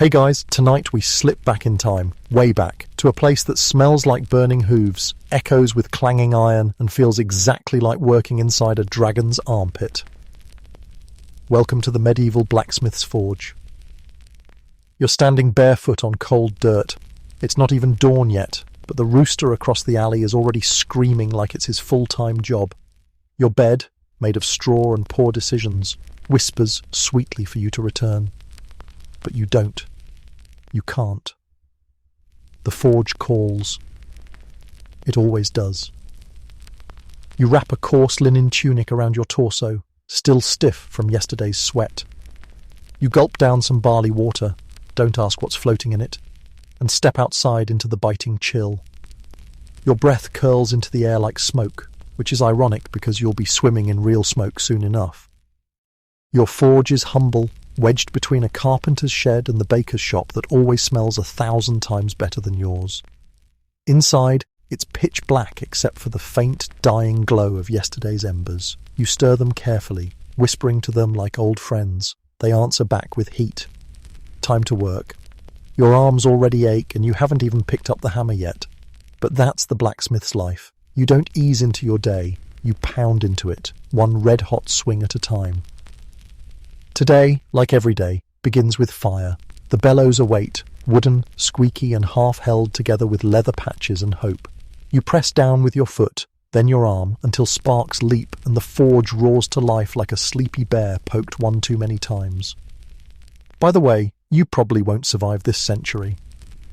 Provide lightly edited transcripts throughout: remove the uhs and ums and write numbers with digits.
Hey guys, tonight we slip back in time, way back, to a place that smells like burning hooves, echoes with clanging iron, and feels exactly like working inside a dragon's armpit. Welcome to the medieval blacksmith's forge. You're standing barefoot on cold dirt. It's not even dawn yet, but the rooster across the alley is already screaming like it's his full-time job. Your bed, made of straw and poor decisions, whispers sweetly for you to return. But you don't. You can't. The forge calls. It always does. You wrap a coarse linen tunic around your torso, still stiff from yesterday's sweat. You gulp down some barley water, don't ask what's floating in it, and step outside into the biting chill. Your breath curls into the air like smoke, which is ironic because you'll be swimming in real smoke soon enough. Your forge is humble, wedged between a carpenter's shed and the baker's shop that always smells 1,000 times better than yours. Inside, it's pitch black except for the faint, dying glow of yesterday's embers. You stir them carefully, whispering to them like old friends. They answer back with heat. Time to work. Your arms already ache and you haven't even picked up the hammer yet. But that's the blacksmith's life. You don't ease into your day, you pound into it, one red-hot swing at a time. Today, like every day, begins with fire. The bellows await, wooden, squeaky and half-held together with leather patches and hope. You press down with your foot, then your arm, until sparks leap and the forge roars to life like a sleepy bear poked one too many times. By the way, you probably won't survive this century.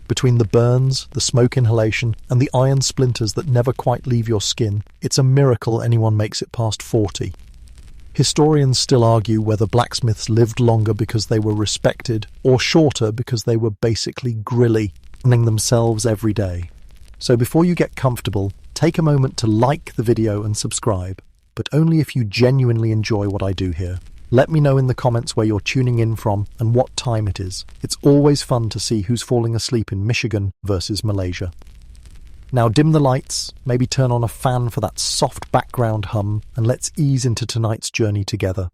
Between the burns, the smoke inhalation, and the iron splinters that never quite leave your skin, it's a miracle anyone makes it past 40. Historians still argue whether blacksmiths lived longer because they were respected or shorter because they were basically grilly, running themselves every day. So before you get comfortable, take a moment to like the video and subscribe, but only if you genuinely enjoy what I do here. Let me know in the comments where you're tuning in from and what time it is. It's always fun to see who's falling asleep in Michigan versus Malaysia. Now dim the lights, maybe turn on a fan for that soft background hum, and let's ease into tonight's journey together.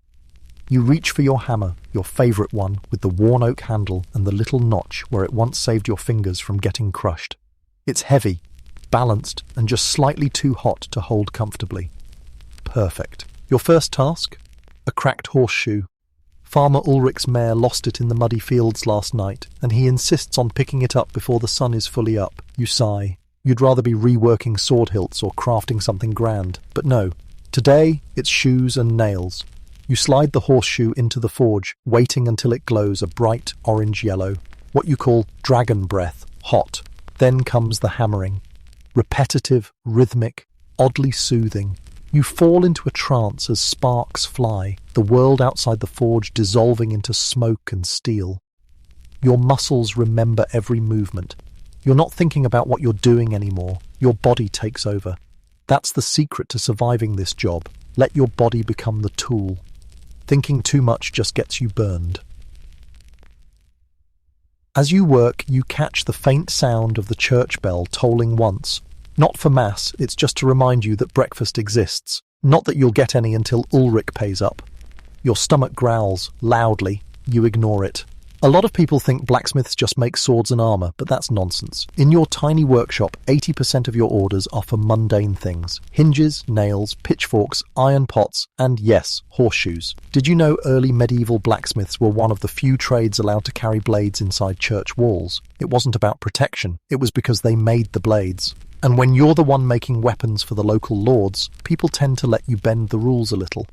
You reach for your hammer, your favourite one, with the worn oak handle and the little notch where it once saved your fingers from getting crushed. It's heavy, balanced, and just slightly too hot to hold comfortably. Perfect. Your first task? A cracked horseshoe. Farmer Ulrich's mare lost it in the muddy fields last night, and he insists on picking it up before the sun is fully up. You sigh. You'd rather be reworking sword hilts or crafting something grand, but no. Today, it's shoes and nails. You slide the horseshoe into the forge, waiting until it glows a bright orange yellow, what you call dragon breath, hot. Then comes the hammering. Repetitive, rhythmic, oddly soothing. You fall into a trance as sparks fly, the world outside the forge dissolving into smoke and steel. Your muscles remember every movement. You're not thinking about what you're doing anymore. Your body takes over. That's the secret to surviving this job. Let your body become the tool. Thinking too much just gets you burned. As you work, you catch the faint sound of the church bell tolling once. Not for mass, it's just to remind you that breakfast exists. Not that you'll get any until Ulrich pays up. Your stomach growls, loudly. You ignore it. A lot of people think blacksmiths just make swords and armour, but that's nonsense. In your tiny workshop, 80% of your orders are for mundane things. Hinges, nails, pitchforks, iron pots, and yes, horseshoes. Did you know early medieval blacksmiths were one of the few trades allowed to carry blades inside church walls? It wasn't about protection, it was because they made the blades. And when you're the one making weapons for the local lords, people tend to let you bend the rules a little.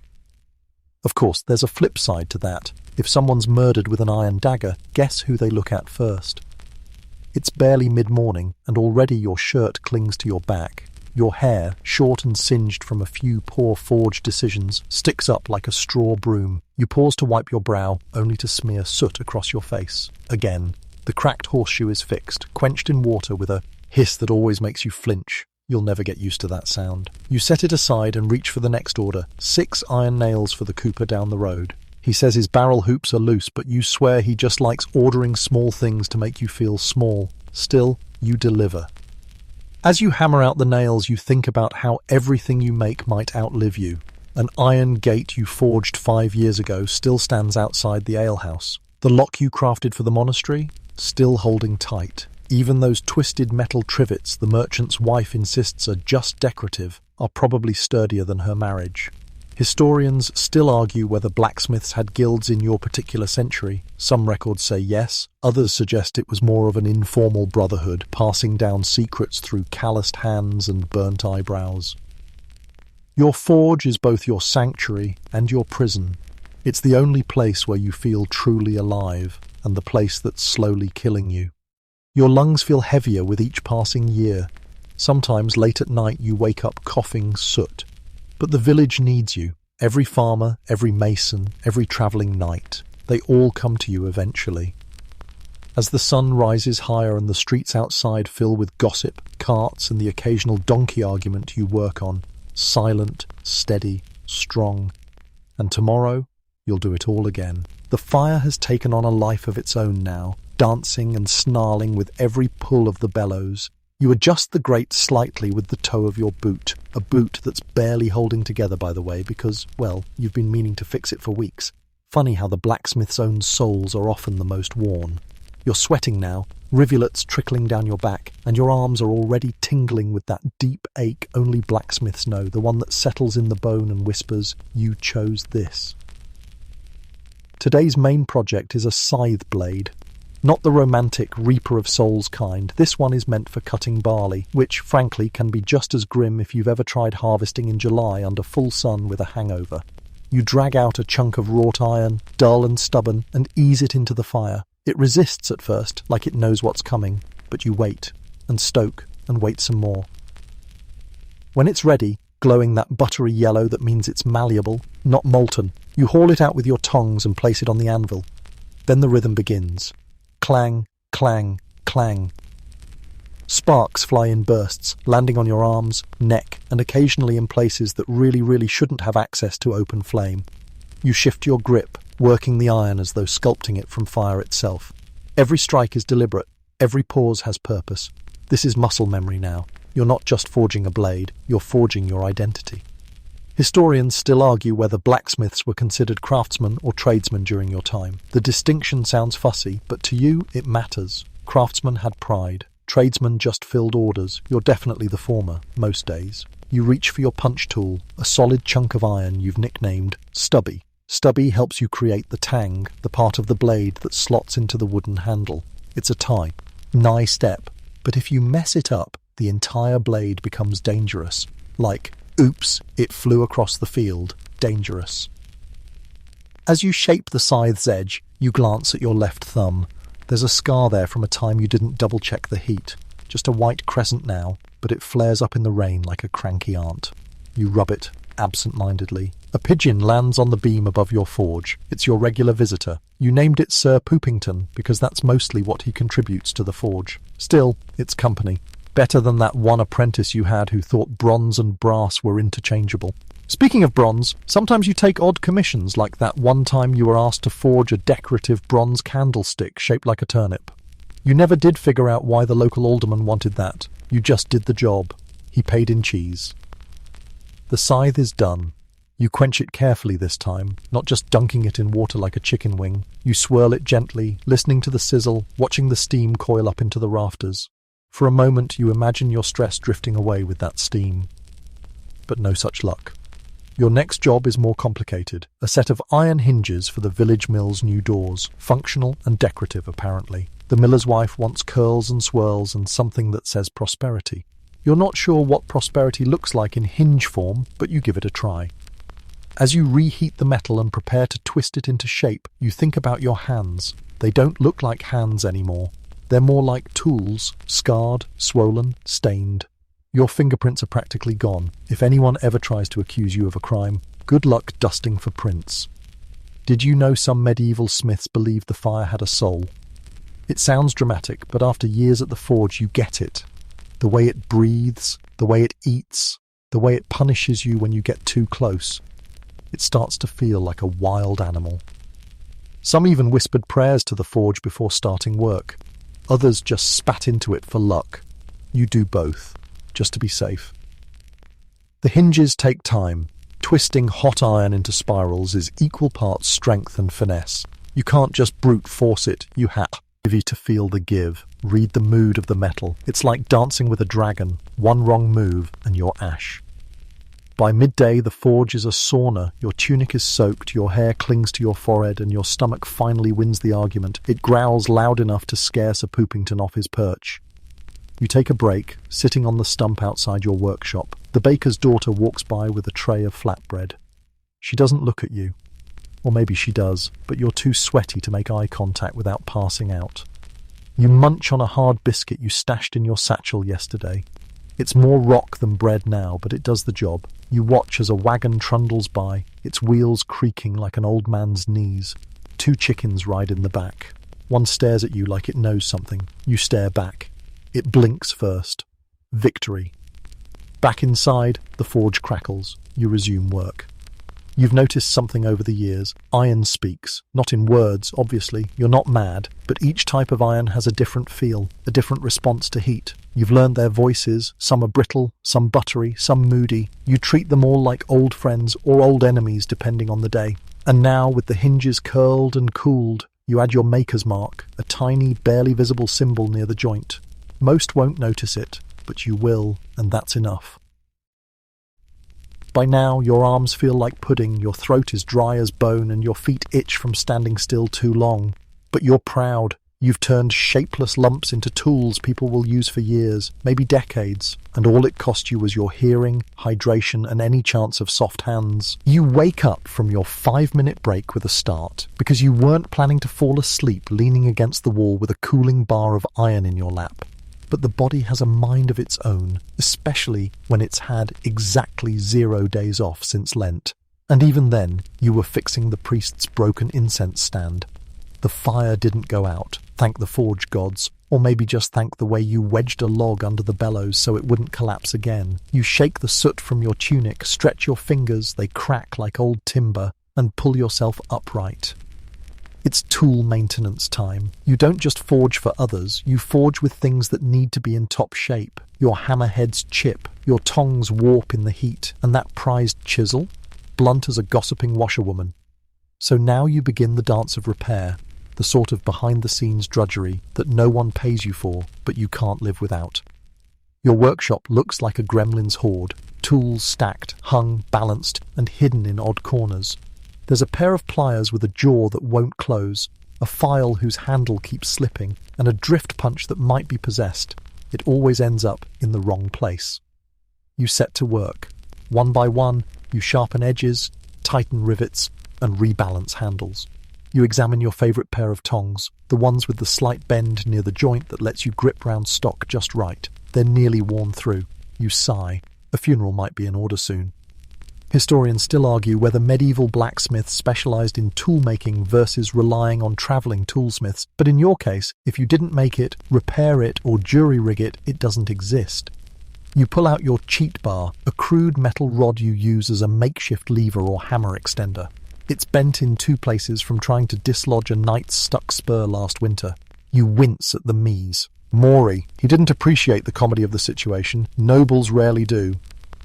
Of course, there's a flip side to that. If someone's murdered with an iron dagger, guess who they look at first? It's barely mid-morning, and already your shirt clings to your back. Your hair, short and singed from a few poor forge decisions, sticks up like a straw broom. You pause to wipe your brow, only to smear soot across your face. Again, the cracked horseshoe is fixed, quenched in water with a hiss that always makes you flinch. You'll never get used to that sound. You set it aside and reach for the next order. 6 iron nails for the cooper down the road. He says his barrel hoops are loose, but you swear he just likes ordering small things to make you feel small. Still, you deliver. As you hammer out the nails, you think about how everything you make might outlive you. An iron gate you forged 5 years ago still stands outside the alehouse. The lock you crafted for the monastery? Still holding tight. Even those twisted metal trivets the merchant's wife insists are just decorative are probably sturdier than her marriage. Historians still argue whether blacksmiths had guilds in your particular century. Some records say yes, others suggest it was more of an informal brotherhood, passing down secrets through calloused hands and burnt eyebrows. Your forge is both your sanctuary and your prison. It's the only place where you feel truly alive, and the place that's slowly killing you. Your lungs feel heavier with each passing year. Sometimes late at night you wake up coughing soot. But the village needs you. Every farmer, every mason, every travelling knight. They all come to you eventually. As the sun rises higher and the streets outside fill with gossip, carts and the occasional donkey argument you work on, silent, steady, strong. And tomorrow, you'll do it all again. The fire has taken on a life of its own now, dancing and snarling with every pull of the bellows. You adjust the grate slightly with the toe of your boot, a boot that's barely holding together, by the way, because, well, you've been meaning to fix it for weeks. Funny how the blacksmith's own soles are often the most worn. You're sweating now, rivulets trickling down your back, and your arms are already tingling with that deep ache only blacksmiths know, the one that settles in the bone and whispers, "You chose this." Today's main project is a scythe blade. Not the romantic Reaper of Souls kind. This one is meant for cutting barley, which, frankly, can be just as grim if you've ever tried harvesting in July under full sun with a hangover. You drag out a chunk of wrought iron, dull and stubborn, and ease it into the fire. It resists at first, like it knows what's coming, but you wait, and stoke, and wait some more. When it's ready, glowing that buttery yellow that means it's malleable, not molten, you haul it out with your tongs and place it on the anvil. Then the rhythm begins. Clang, clang, clang. Sparks fly in bursts, landing on your arms, neck, and occasionally in places that really shouldn't have access to open flame. You shift your grip, working the iron as though sculpting it from fire itself. Every strike is deliberate, every pause has purpose. This is muscle memory now. You're not just forging a blade, you're forging your identity. Historians still argue whether blacksmiths were considered craftsmen or tradesmen during your time. The distinction sounds fussy, but to you it matters. Craftsmen had pride. Tradesmen just filled orders. You're definitely the former, most days. You reach for your punch tool, a solid chunk of iron you've nicknamed Stubby. Stubby helps you create the tang, the part of the blade that slots into the wooden handle. It's a tie, nigh step, but if you mess it up, the entire blade becomes dangerous. Like, oops, it flew across the field. Dangerous. As you shape the scythe's edge, you glance at your left thumb. There's a scar there from a time you didn't double-check the heat. Just a white crescent now, but it flares up in the rain like a cranky aunt. You rub it, absent-mindedly. A pigeon lands on the beam above your forge. It's your regular visitor. You named it Sir Poopington because that's mostly what he contributes to the forge. Still, it's company. Better than that one apprentice you had who thought bronze and brass were interchangeable. Speaking of bronze, sometimes you take odd commissions, like that one time you were asked to forge a decorative bronze candlestick shaped like a turnip. You never did figure out why the local alderman wanted that. You just did the job. He paid in cheese. The scythe is done. You quench it carefully this time, not just dunking it in water like a chicken wing. You swirl it gently, listening to the sizzle, watching the steam coil up into the rafters. For a moment you imagine your stress drifting away with that steam. But no such luck. Your next job is more complicated. A set of iron hinges for the village mill's new doors. Functional and decorative, apparently. The miller's wife wants curls and swirls and something that says prosperity. You're not sure what prosperity looks like in hinge form, but you give it a try. As you reheat the metal and prepare to twist it into shape, you think about your hands. They don't look like hands anymore. They're more like tools, scarred, swollen, stained. Your fingerprints are practically gone. If anyone ever tries to accuse you of a crime, good luck dusting for prints. Did you know some medieval smiths believed the fire had a soul? It sounds dramatic, but after years at the forge you get it. The way it breathes, the way it eats, the way it punishes you when you get too close. It starts to feel like a wild animal. Some even whispered prayers to the forge before starting work. Others just spat into it for luck. You do both, just to be safe. The hinges take time. Twisting hot iron into spirals is equal parts strength and finesse. You can't just brute force it, you have to feel the give. Read the mood of the metal. It's like dancing with a dragon. One wrong move and you're ash. By midday, the forge is a sauna. Your tunic is soaked, your hair clings to your forehead, and your stomach finally wins the argument. It growls loud enough to scare Sir Poopington off his perch. You take a break, sitting on the stump outside your workshop. The baker's daughter walks by with a tray of flatbread. She doesn't look at you. Or maybe she does, but you're too sweaty to make eye contact without passing out. You munch on a hard biscuit you stashed in your satchel yesterday. It's more rock than bread now, but it does the job. You watch as a wagon trundles by, its wheels creaking like an old man's knees. 2 chickens ride in the back. One stares at you like it knows something. You stare back. It blinks first. Victory. Back inside, the forge crackles. You resume work. You've noticed something over the years. Iron speaks. Not in words, obviously. You're not mad. But each type of iron has a different feel, a different response to heat. You've learned their voices. Some are brittle, some buttery, some moody. You treat them all like old friends or old enemies, depending on the day. And now, with the hinges curled and cooled, you add your maker's mark, a tiny, barely visible symbol near the joint. Most won't notice it, but you will, and that's enough. By now, your arms feel like pudding, your throat is dry as bone, and your feet itch from standing still too long. But you're proud. You've turned shapeless lumps into tools people will use for years, maybe decades, and all it cost you was your hearing, hydration, and any chance of soft hands. You wake up from your 5-minute break with a start, because you weren't planning to fall asleep leaning against the wall with a cooling bar of iron in your lap. But the body has a mind of its own, especially when it's had exactly 0 days off since Lent. And even then, you were fixing the priest's broken incense stand. The fire didn't go out, thank the forge gods, or maybe just thank the way you wedged a log under the bellows so it wouldn't collapse again. You shake the soot from your tunic, stretch your fingers, they crack like old timber, and pull yourself upright. It's tool maintenance time. You don't just forge for others, you forge with things that need to be in top shape. Your hammerheads chip, your tongs warp in the heat, and that prized chisel? Blunt as a gossiping washerwoman. So now you begin the dance of repair, the sort of behind-the-scenes drudgery that no one pays you for, but you can't live without. Your workshop looks like a gremlin's hoard, tools stacked, hung, balanced, and hidden in odd corners. There's a pair of pliers with a jaw that won't close, a file whose handle keeps slipping, and a drift punch that might be possessed. It always ends up in the wrong place. You set to work. One by one, you sharpen edges, tighten rivets, and rebalance handles. You examine your favourite pair of tongs, the ones with the slight bend near the joint that lets you grip round stock just right. They're nearly worn through. You sigh. A funeral might be in order soon. Historians still argue whether medieval blacksmiths specialised in tool-making versus relying on travelling toolsmiths, but in your case, if you didn't make it, repair it, or jury-rig it, it doesn't exist. You pull out your cheat bar, a crude metal rod you use as a makeshift lever or hammer extender. It's bent in 2 places from trying to dislodge a knight's stuck spur last winter. You wince at the mees. Maury, he didn't appreciate the comedy of the situation. Nobles rarely do.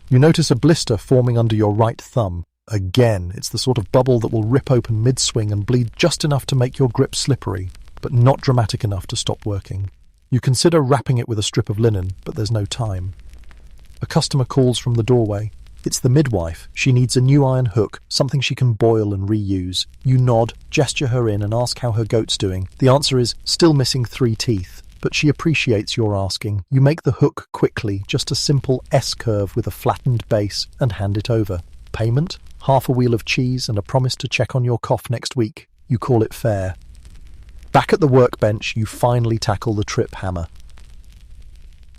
You notice a blister forming under your right thumb. Again, it's the sort of bubble that will rip open mid-swing and bleed just enough to make your grip slippery, but not dramatic enough to stop working. You consider wrapping it with a strip of linen, but there's no time. A customer calls from the doorway. It's the midwife. She needs a new iron hook, something she can boil and reuse. You nod, gesture her in, and ask how her goat's doing. The answer is, still missing 3 teeth. But she appreciates your asking. You make the hook quickly, just a simple S-curve with a flattened base, and hand it over. Payment? Half a wheel of cheese and a promise to check on your cough next week. You call it fair. Back at the workbench, you finally tackle the trip hammer.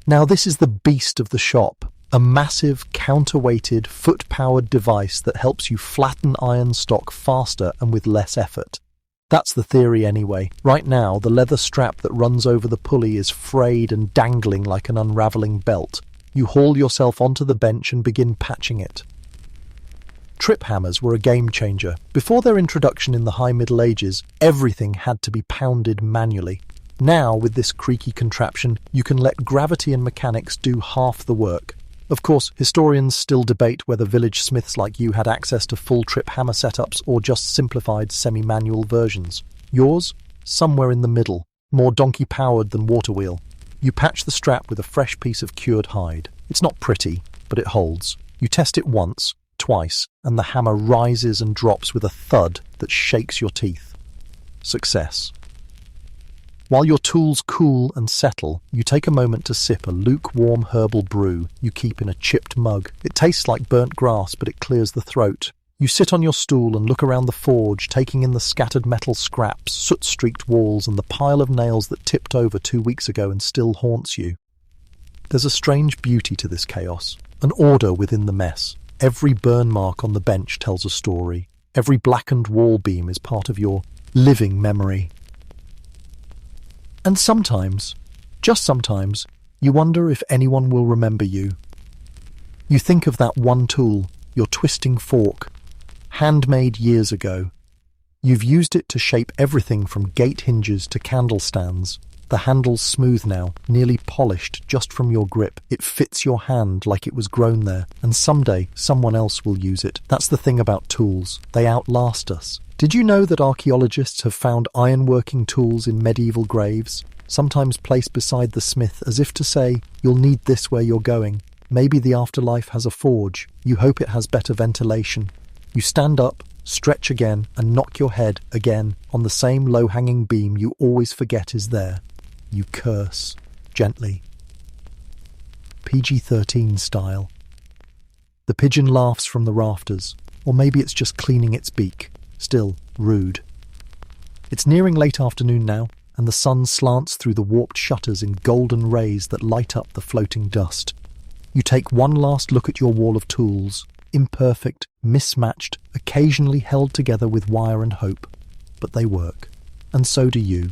Now this is the beast of the shop. A massive, counterweighted, foot-powered device that helps you flatten iron stock faster and with less effort. That's the theory anyway. Right now, the leather strap that runs over the pulley is frayed and dangling like an unravelling belt. You haul yourself onto the bench and begin patching it. Trip hammers were a game changer. Before their introduction in the High Middle Ages, everything had to be pounded manually. Now, with this creaky contraption, you can let gravity and mechanics do half the work. Of course, historians still debate whether village smiths like you had access to full trip hammer setups or just simplified semi-manual versions. Yours? Somewhere in the middle, more donkey-powered than water wheel. You patch the strap with a fresh piece of cured hide. It's not pretty, but it holds. You test it once, twice, and the hammer rises and drops with a thud that shakes your teeth. Success. While your tools cool and settle, you take a moment to sip a lukewarm herbal brew you keep in a chipped mug. It tastes like burnt grass, but it clears the throat. You sit on your stool and look around the forge, taking in the scattered metal scraps, soot-streaked walls, and the pile of nails that tipped over 2 weeks ago and still haunts you. There's a strange beauty to this chaos, an order within the mess. Every burn mark on the bench tells a story. Every blackened wall beam is part of your living memory. And sometimes, just sometimes, you wonder if anyone will remember you. You think of that one tool, your twisting fork, handmade years ago. You've used it to shape everything from gate hinges to candle stands. The handle's smooth now, nearly polished just from your grip. It fits your hand like it was grown there, and someday someone else will use it. That's the thing about tools. They outlast us. Did you know that archaeologists have found ironworking tools in medieval graves, sometimes placed beside the smith as if to say, you'll need this where you're going? Maybe the afterlife has a forge. You hope it has better ventilation. You stand up, stretch again, and knock your head again on the same low-hanging beam you always forget is there. You curse, gently. PG-13 style. The pigeon laughs from the rafters, or maybe it's just cleaning its beak. Still rude. It's nearing late afternoon now, and the sun slants through the warped shutters in golden rays that light up the floating dust. You take one last look at your wall of tools, imperfect, mismatched, occasionally held together with wire and hope. But they work. And so do you.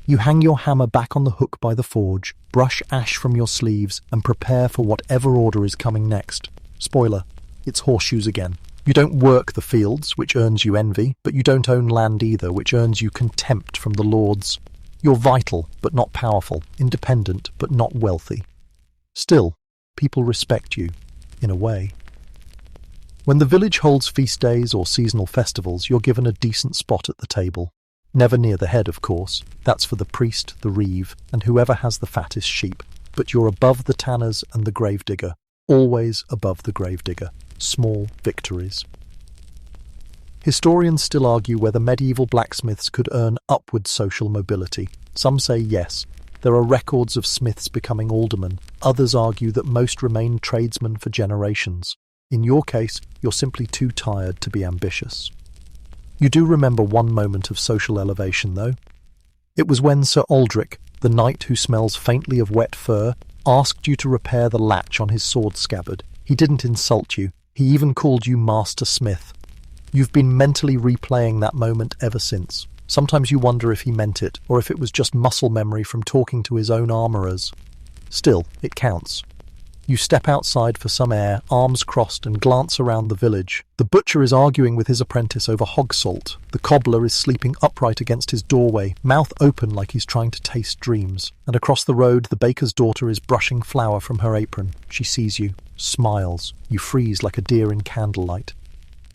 You hang your hammer back on the hook by the forge, brush ash from your sleeves, and prepare for whatever order is coming next. Spoiler, it's horseshoes again. You don't work the fields, which earns you envy, but you don't own land either, which earns you contempt from the lords. You're vital, but not powerful, independent, but not wealthy. Still, people respect you, in a way. When the village holds feast days or seasonal festivals, you're given a decent spot at the table. Never near the head, of course. That's for the priest, the reeve, and whoever has the fattest sheep. But you're above the tanners and the gravedigger. Always above the gravedigger. Small victories. Historians still argue whether medieval blacksmiths could earn upward social mobility. Some say yes. There are records of smiths becoming aldermen. Others argue that most remained tradesmen for generations. In your case, you're simply too tired to be ambitious. You do remember one moment of social elevation, though. It was when Sir Aldrich, the knight who smells faintly of wet fur, asked you to repair the latch on his sword scabbard. He didn't insult you. He even called you Master Smith. You've been mentally replaying that moment ever since. Sometimes you wonder if he meant it, or if it was just muscle memory from talking to his own armourers. Still, it counts. You step outside for some air, arms crossed, and glance around the village. The butcher is arguing with his apprentice over hog salt. The cobbler is sleeping upright against his doorway, mouth open like he's trying to taste dreams. And across the road, the baker's daughter is brushing flour from her apron. She sees you, smiles. You freeze like a deer in candlelight.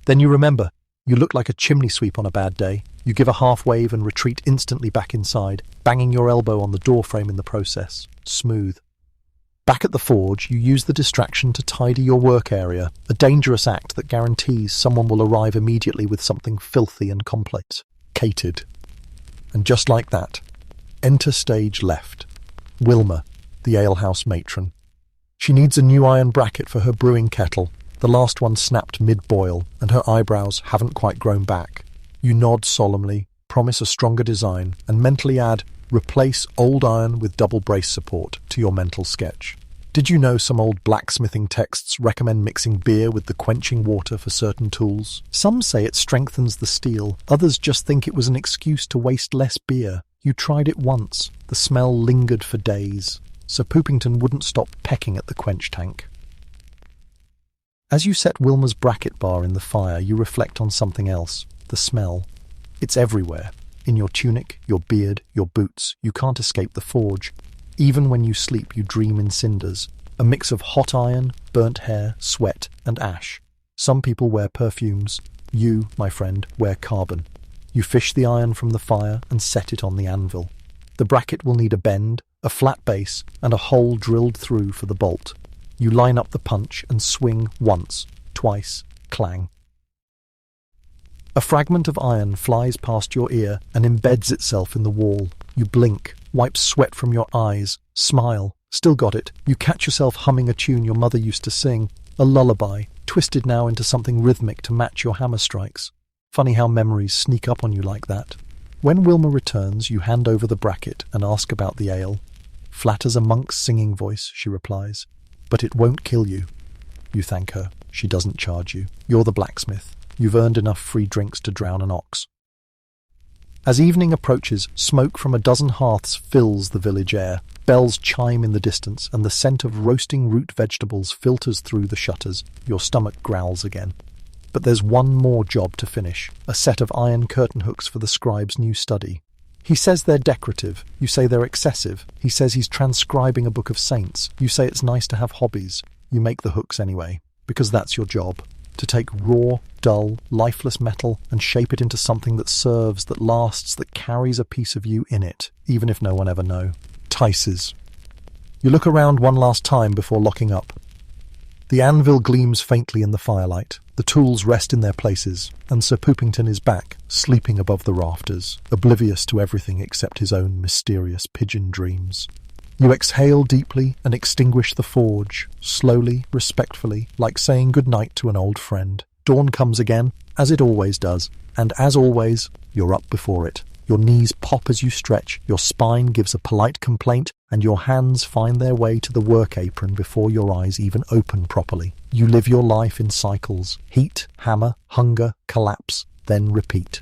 Then you remember. You look like a chimney sweep on a bad day. You give a half wave and retreat instantly back inside, banging your elbow on the doorframe in the process. Smooth. Back at the forge, you use the distraction to tidy your work area, a dangerous act that guarantees someone will arrive immediately with something filthy and complicated. And just like that, enter stage left. Wilma, the alehouse matron. She needs a new iron bracket for her brewing kettle. The last one snapped mid-boil, and her eyebrows haven't quite grown back. You nod solemnly, promise a stronger design, and mentally add, replace old iron with double brace support to your mental sketch. Did you know some old blacksmithing texts recommend mixing beer with the quenching water for certain tools? Some say it strengthens the steel. Others just think it was an excuse to waste less beer. You tried it once. The smell lingered for days. Sir Poopington wouldn't stop pecking at the quench tank. As you set Wilma's bracket bar in the fire, you reflect on something else. The smell. It's everywhere. In your tunic, your beard, your boots. You can't escape the forge. Even when you sleep, you dream in cinders. A mix of hot iron, burnt hair, sweat, and ash. Some people wear perfumes. You, my friend, wear carbon. You fish the iron from the fire and set it on the anvil. The bracket will need a bend, a flat base, and a hole drilled through for the bolt. You line up the punch and swing once, twice, clang. A fragment of iron flies past your ear and embeds itself in the wall. You blink, wipe sweat from your eyes, smile. Still got it. You catch yourself humming a tune your mother used to sing, a lullaby, twisted now into something rhythmic to match your hammer strikes. Funny how memories sneak up on you like that. When Wilma returns, you hand over the bracket and ask about the ale. Flat as a monk's singing voice, she replies. But it won't kill you. You thank her. She doesn't charge you. You're the blacksmith. You've earned enough free drinks to drown an ox. As evening approaches, smoke from a dozen hearths fills the village air. Bells chime in the distance, and the scent of roasting root vegetables filters through the shutters. Your stomach growls again. But there's one more job to finish, a set of iron curtain hooks for the scribe's new study. He says they're decorative. You say they're excessive. He says he's transcribing a book of saints. You say it's nice to have hobbies. You make the hooks anyway, because that's your job. To take raw, dull, lifeless metal and shape it into something that serves, that lasts, that carries a piece of you in it, even if no one ever know. Tices. You look around one last time before locking up. The anvil gleams faintly in the firelight. The tools rest in their places, and Sir Poopington is back, sleeping above the rafters, oblivious to everything except his own mysterious pigeon dreams. You exhale deeply and extinguish the forge, slowly, respectfully, like saying goodnight to an old friend. Dawn comes again, as it always does, and as always, you're up before it. Your knees pop as you stretch, your spine gives a polite complaint, and your hands find their way to the work apron before your eyes even open properly. You live your life in cycles: heat, hammer, hunger, collapse, then repeat.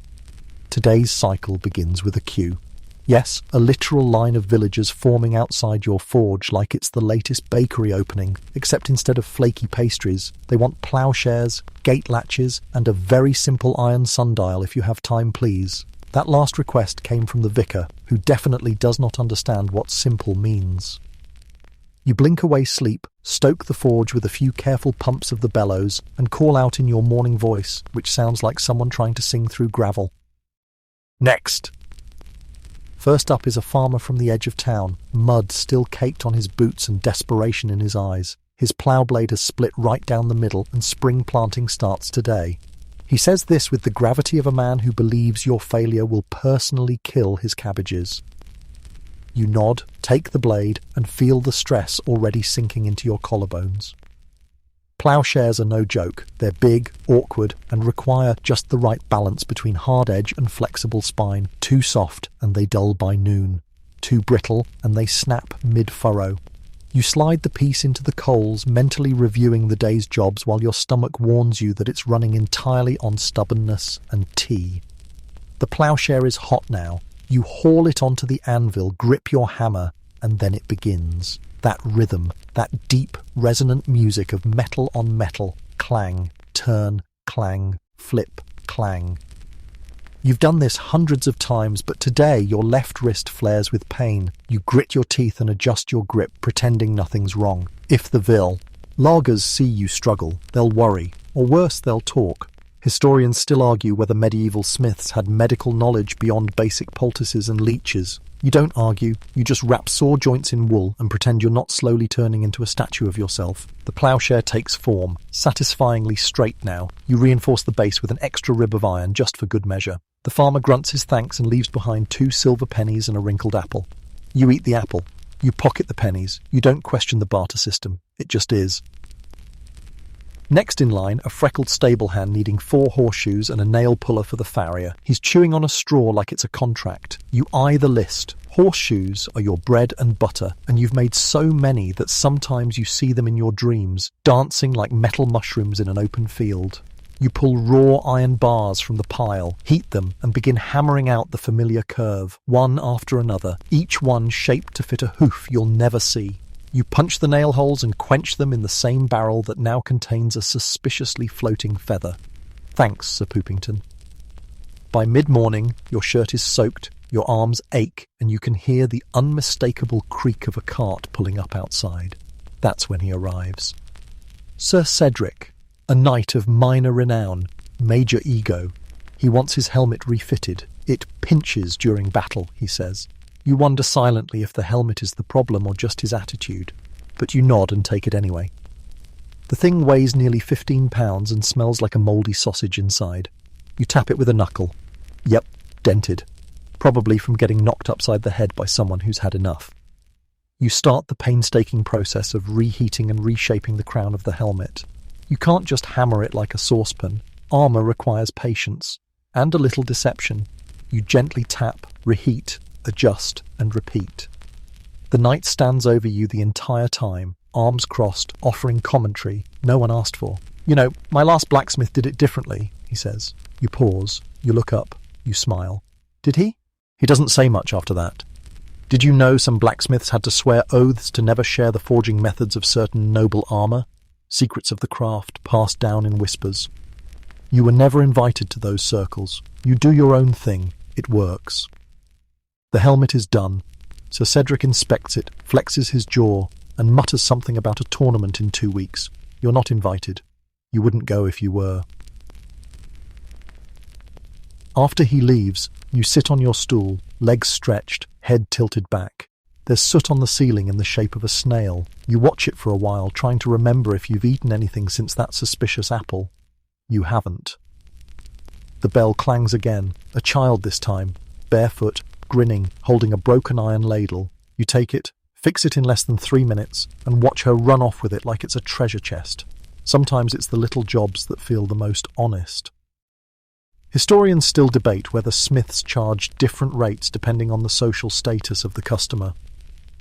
Today's cycle begins with a queue. Yes, a literal line of villagers forming outside your forge like it's the latest bakery opening, except instead of flaky pastries, they want ploughshares, gate latches, and a very simple iron sundial if you have time, please. That last request came from the vicar, who definitely does not understand what simple means. You blink away sleep, stoke the forge with a few careful pumps of the bellows, and call out in your morning voice, which sounds like someone trying to sing through gravel. Next! First up is a farmer from the edge of town, mud still caked on his boots and desperation in his eyes. His plough blade has split right down the middle, and spring planting starts today. He says this with the gravity of a man who believes your failure will personally kill his cabbages. You nod, take the blade, and feel the stress already sinking into your collarbones. Ploughshares are no joke. They're big, awkward, and require just the right balance between hard edge and flexible spine. Too soft, and they dull by noon. Too brittle, and they snap mid-furrow. You slide the piece into the coals, mentally reviewing the day's jobs while your stomach warns you that it's running entirely on stubbornness and tea. The ploughshare is hot now. You haul it onto the anvil, grip your hammer, and then it begins. That rhythm, that deep, resonant music of metal on metal, clang, turn, clang, flip, clang. You've done this hundreds of times, but today your left wrist flares with pain. You grit your teeth and adjust your grip, pretending nothing's wrong. If the vil. Lagers see you struggle, they'll worry, or worse, they'll talk. Historians still argue whether medieval smiths had medical knowledge beyond basic poultices and leeches. You don't argue, you just wrap sore joints in wool and pretend you're not slowly turning into a statue of yourself. The ploughshare takes form, satisfyingly straight now. You reinforce the base with an extra rib of iron just for good measure. The farmer grunts his thanks and leaves behind 2 silver pennies and a wrinkled apple. You eat the apple. You pocket the pennies. You don't question the barter system. It just is. Next in line, a freckled stable hand needing 4 horseshoes and a nail puller for the farrier. He's chewing on a straw like it's a contract. You eye the list. Horseshoes are your bread and butter, and you've made so many that sometimes you see them in your dreams, dancing like metal mushrooms in an open field. You pull raw iron bars from the pile, heat them, and begin hammering out the familiar curve, one after another, each one shaped to fit a hoof you'll never see. You punch the nail holes and quench them in the same barrel that now contains a suspiciously floating feather. Thanks, Sir Poopington. By mid-morning, your shirt is soaked, your arms ache, and you can hear the unmistakable creak of a cart pulling up outside. That's when he arrives. Sir Cedric, a knight of minor renown, major ego. He wants his helmet refitted. It pinches during battle, he says. You wonder silently if the helmet is the problem or just his attitude, but you nod and take it anyway. The thing weighs nearly 15 pounds and smells like a mouldy sausage inside. You tap it with a knuckle. Yep, dented. Probably from getting knocked upside the head by someone who's had enough. You start the painstaking process of reheating and reshaping the crown of the helmet. You can't just hammer it like a saucepan. Armour requires patience and a little deception. You gently tap, reheat, adjust, and repeat. The knight stands over you the entire time, arms crossed, offering commentary no one asked for. You know, my last blacksmith did it differently, he says. You pause, you look up, you smile. Did he? He doesn't say much after that. Did you know some blacksmiths had to swear oaths to never share the forging methods of certain noble armour? Secrets of the craft passed down in whispers. You were never invited to those circles. You do your own thing. It works. The helmet is done. Sir Cedric inspects it, flexes his jaw, and mutters something about a tournament in 2 weeks. You're not invited. You wouldn't go if you were. After he leaves, you sit on your stool, legs stretched, head tilted back. There's soot on the ceiling in the shape of a snail. You watch it for a while, trying to remember if you've eaten anything since that suspicious apple. You haven't. The bell clangs again, a child this time, barefoot, grinning, holding a broken iron ladle. You take it, fix it in less than 3 minutes, and watch her run off with it like it's a treasure chest. Sometimes it's the little jobs that feel the most honest. Historians still debate whether smiths charge different rates depending on the social status of the customer.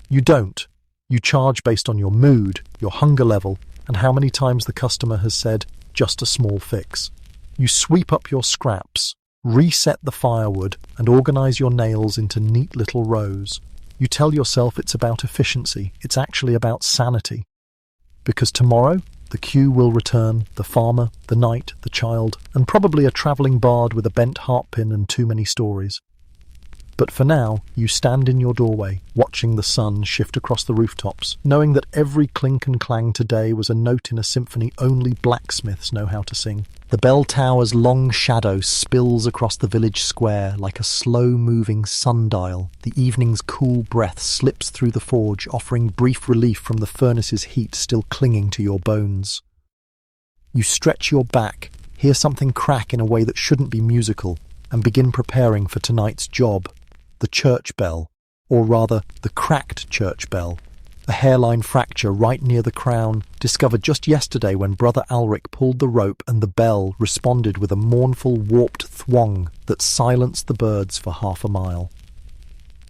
You don't. You charge based on your mood, your hunger level, and how many times the customer has said, just a small fix. You sweep up your scraps, reset the firewood, and organise your nails into neat little rows. You tell yourself it's about efficiency. It's actually about sanity. Because tomorrow, the queue will return, the farmer, the knight, the child, and probably a travelling bard with a bent harp-pin and too many stories. But for now, you stand in your doorway, watching the sun shift across the rooftops, knowing that every clink and clang today was a note in a symphony only blacksmiths know how to sing. The bell tower's long shadow spills across the village square like a slow-moving sundial. The evening's cool breath slips through the forge, offering brief relief from the furnace's heat still clinging to your bones. You stretch your back, hear something crack in a way that shouldn't be musical, and begin preparing for tonight's job. The church bell, or rather, the cracked church bell. A hairline fracture right near the crown, discovered just yesterday when Brother Alric pulled the rope and the bell responded with a mournful warped thwong that silenced the birds for half a mile.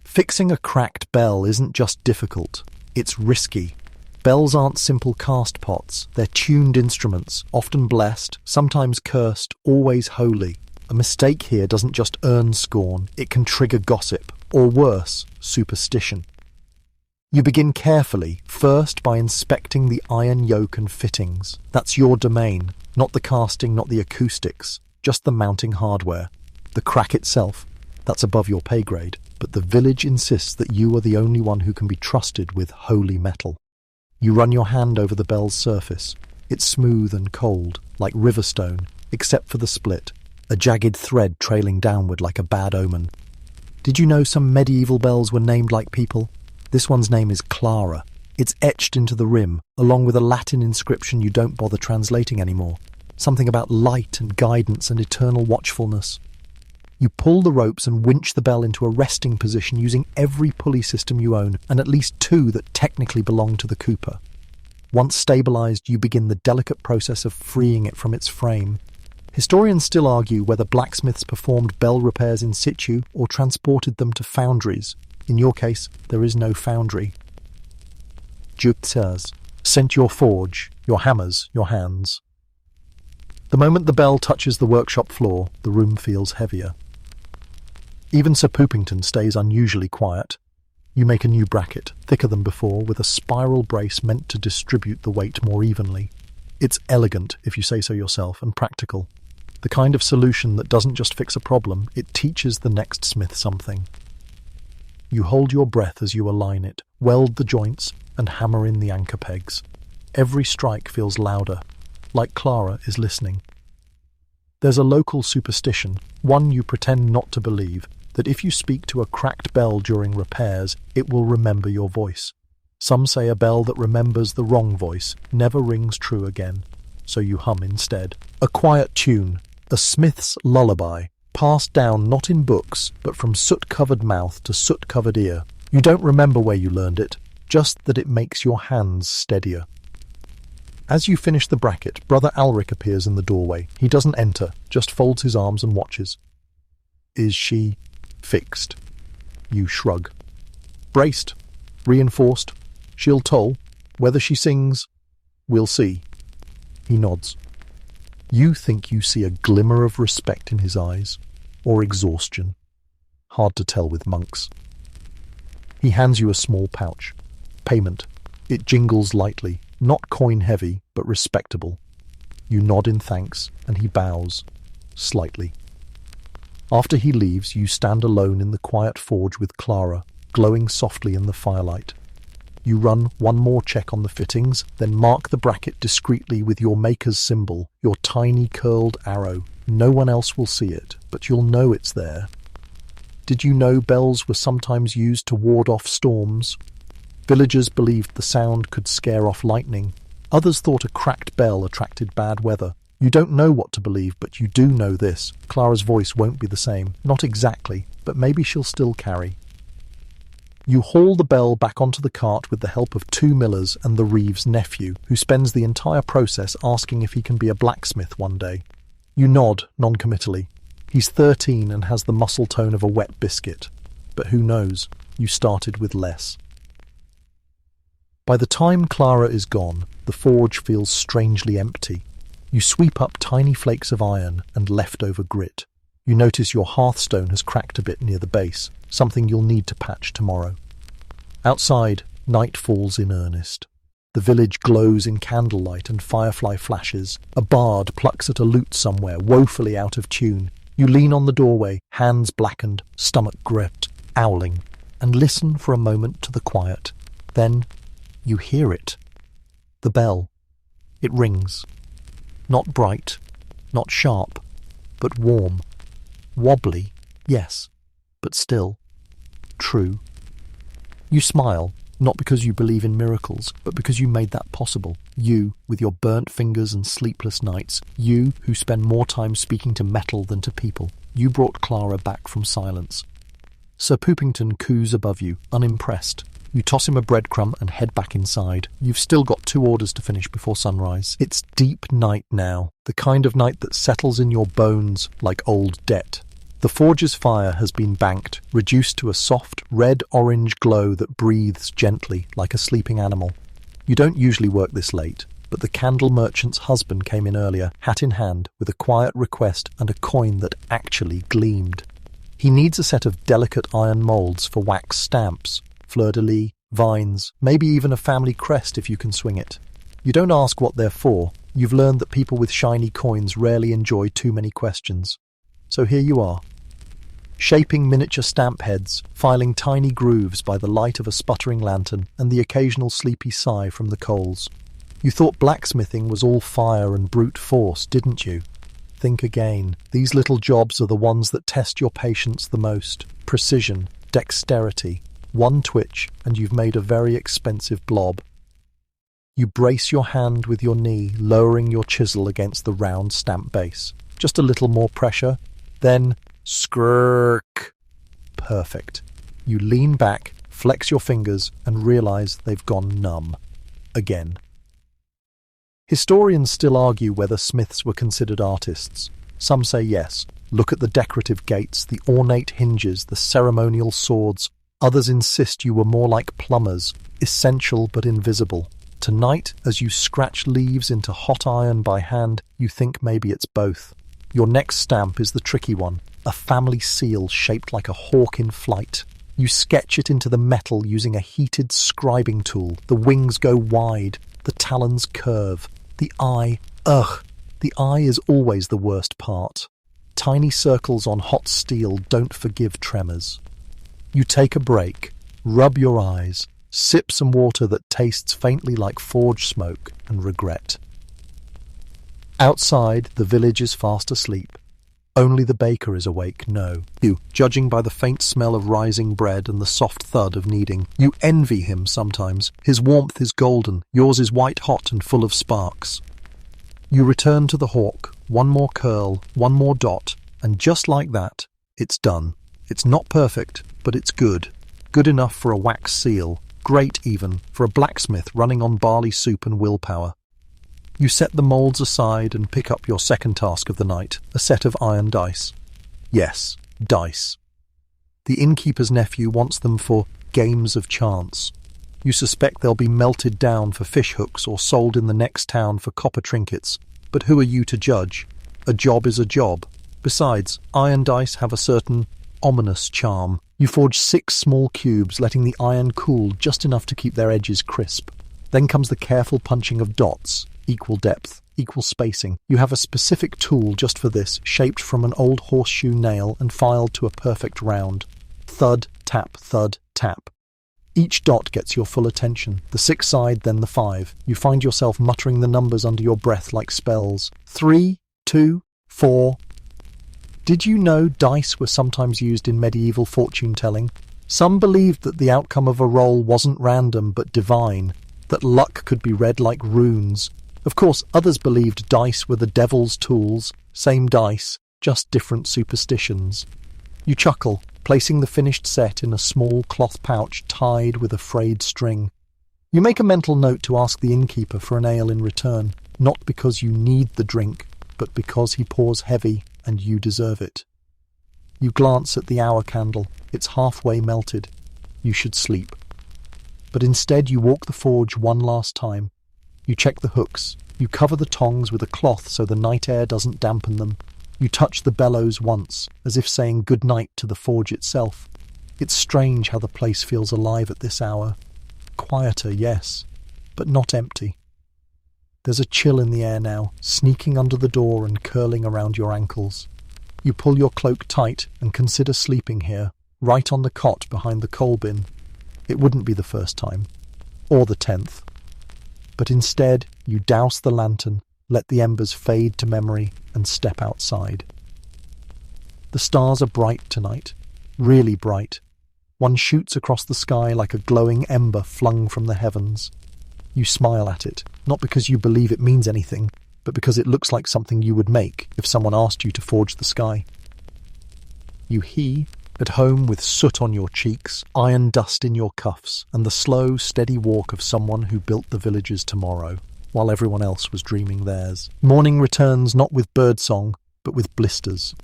Fixing a cracked bell isn't just difficult, it's risky. Bells aren't simple cast pots, they're tuned instruments, often blessed, sometimes cursed, always holy. A mistake here doesn't just earn scorn, it can trigger gossip, or worse, superstition. You begin carefully, first by inspecting the iron yoke and fittings. That's your domain, not the casting, not the acoustics, just the mounting hardware. The crack itself, that's above your pay grade, but the village insists that you are the only one who can be trusted with holy metal. You run your hand over the bell's surface. It's smooth and cold, like river stone, except for the split. A jagged thread trailing downward like a bad omen. Did you know some medieval bells were named like people? This one's name is Clara. It's etched into the rim, along with a Latin inscription you don't bother translating anymore. Something about light and guidance and eternal watchfulness. You pull the ropes and winch the bell into a resting position using every pulley system you own, and at least 2 that technically belong to the cooper. Once stabilised, you begin the delicate process of freeing it from its frame. Historians still argue whether blacksmiths performed bell repairs in situ or transported them to foundries. In your case, there is no foundry. Juteurs sent your forge, your hammers, your hands. The moment the bell touches the workshop floor, the room feels heavier. Even Sir Poopington stays unusually quiet. You make a new bracket, thicker than before, with a spiral brace meant to distribute the weight more evenly. It's elegant, if you say so yourself, and practical. The kind of solution that doesn't just fix a problem, it teaches the next smith something. You hold your breath as you align it, weld the joints, and hammer in the anchor pegs. Every strike feels louder, like Clara is listening. There's a local superstition, one you pretend not to believe, that if you speak to a cracked bell during repairs, it will remember your voice. Some say a bell that remembers the wrong voice never rings true again, so you hum instead. A quiet tune, a smith's lullaby, passed down not in books, but from soot-covered mouth to soot-covered ear. You don't remember where you learned it, just that it makes your hands steadier. As you finish the bracket, Brother Alric appears in the doorway. He doesn't enter, just folds his arms and watches. Is she fixed? You shrug. Braced, reinforced, she'll toll. Whether she sings, we'll see. He nods. You think you see a glimmer of respect in his eyes, or exhaustion. Hard to tell with monks. He hands you a small pouch. Payment. It jingles lightly, not coin-heavy, but respectable. You nod in thanks, and he bows, slightly. After he leaves, you stand alone in the quiet forge with Clara, glowing softly in the firelight. You run one more check on the fittings, then mark the bracket discreetly with your maker's symbol, your tiny curled arrow. No one else will see it, but you'll know it's there. Did you know bells were sometimes used to ward off storms? Villagers believed the sound could scare off lightning. Others thought a cracked bell attracted bad weather. You don't know what to believe, but you do know this. Clara's voice won't be the same. Not exactly, but maybe she'll still carry. You haul the bell back onto the cart with the help of 2 millers and the Reeves' nephew, who spends the entire process asking if he can be a blacksmith one day. You nod non-committally. He's 13 and has the muscle tone of a wet biscuit. But who knows? You started with less. By the time Clara is gone, the forge feels strangely empty. You sweep up tiny flakes of iron and leftover grit. You notice your hearthstone has cracked a bit near the base, something you'll need to patch tomorrow. Outside, night falls in earnest. The village glows in candlelight and firefly flashes. A bard plucks at a lute somewhere, woefully out of tune. You lean on the doorway, hands blackened, stomach gripped, owling, and listen for a moment to the quiet. Then you hear it. The bell. It rings. Not bright, not sharp, but warm. Wobbly, yes, but still. True. You smile, not because you believe in miracles, but because you made that possible. You, with your burnt fingers and sleepless nights. You, who spend more time speaking to metal than to people. You brought Clara back from silence. Sir Poopington coos above you, unimpressed. You toss him a breadcrumb and head back inside. You've still got 2 orders to finish before sunrise. It's deep night now, the kind of night that settles in your bones like old debt. The forge's fire has been banked, reduced to a soft red-orange glow that breathes gently like a sleeping animal. You don't usually work this late, but the candle merchant's husband came in earlier, hat in hand, with a quiet request and a coin that actually gleamed. He needs a set of delicate iron moulds for wax stamps, fleur-de-lis, vines, maybe even a family crest if you can swing it. You don't ask what they're for. You've learned that people with shiny coins rarely enjoy too many questions. So here you are, shaping miniature stamp heads, filing tiny grooves by the light of a sputtering lantern and the occasional sleepy sigh from the coals. You thought blacksmithing was all fire and brute force, didn't you? Think again. These little jobs are the ones that test your patience the most. Precision, dexterity. One twitch and you've made a very expensive blob. You brace your hand with your knee, lowering your chisel against the round stamp base. Just a little more pressure. Then, skrrk. Perfect. You lean back, flex your fingers, and realize they've gone numb. Again. Historians still argue whether smiths were considered artists. Some say yes. Look at the decorative gates, the ornate hinges, the ceremonial swords. Others insist you were more like plumbers, essential but invisible. Tonight, as you scratch leaves into hot iron by hand, you think maybe it's both. Your next stamp is the tricky one, a family seal shaped like a hawk in flight. You sketch it into the metal using a heated scribing tool. The wings go wide, the talons curve. The eye, the eye is always the worst part. Tiny circles on hot steel don't forgive tremors. You take a break, rub your eyes, sip some water that tastes faintly like forge smoke, and regret. Outside, the village is fast asleep. Only the baker is awake, no. You, judging by the faint smell of rising bread and the soft thud of kneading. You envy him sometimes. His warmth is golden, yours is white-hot and full of sparks. You return to the hawk, one more curl, one more dot, and just like that, it's done. It's not perfect, but it's good. Good enough for a wax seal. Great, even, for a blacksmith running on barley soup and willpower. You set the moulds aside and pick up your second task of the night, a set of iron dice. Yes, dice. The innkeeper's nephew wants them for games of chance. You suspect they'll be melted down for fish hooks or sold in the next town for copper trinkets. But who are you to judge? A job is a job. Besides, iron dice have a certain ominous charm. You forge 6 small cubes, letting the iron cool just enough to keep their edges crisp. Then comes the careful punching of dots. Equal depth, equal spacing. You have a specific tool just for this, shaped from an old horseshoe nail and filed to a perfect round. Thud, tap, thud, tap. Each dot gets your full attention, the 6 side, then the 5. You find yourself muttering the numbers under your breath like spells. 3, 2, 4. Did you know dice were sometimes used in medieval fortune-telling? Some believed that the outcome of a roll wasn't random but divine, that luck could be read like runes. Of course, others believed dice were the devil's tools, same dice, just different superstitions. You chuckle, placing the finished set in a small cloth pouch tied with a frayed string. You make a mental note to ask the innkeeper for an ale in return, not because you need the drink, but because he pours heavy and you deserve it. You glance at the hour candle. It's halfway melted. You should sleep. But instead you walk the forge one last time. You check the hooks. You cover the tongs with a cloth so the night air doesn't dampen them. You touch the bellows once, as if saying good night to the forge itself. It's strange how the place feels alive at this hour. Quieter, yes, but not empty. There's a chill in the air now, sneaking under the door and curling around your ankles. You pull your cloak tight and consider sleeping here, right on the cot behind the coal bin. It wouldn't be the first time, or the 10th. But instead, you douse the lantern, let the embers fade to memory, and step outside. The stars are bright tonight, really bright. One shoots across the sky like a glowing ember flung from the heavens. You smile at it, not because you believe it means anything, but because it looks like something you would make if someone asked you to forge the sky. You heave, at home with soot on your cheeks, iron dust in your cuffs, and the slow, steady walk of someone who built the village's tomorrow, while everyone else was dreaming theirs. Morning returns not with birdsong, but with blisters.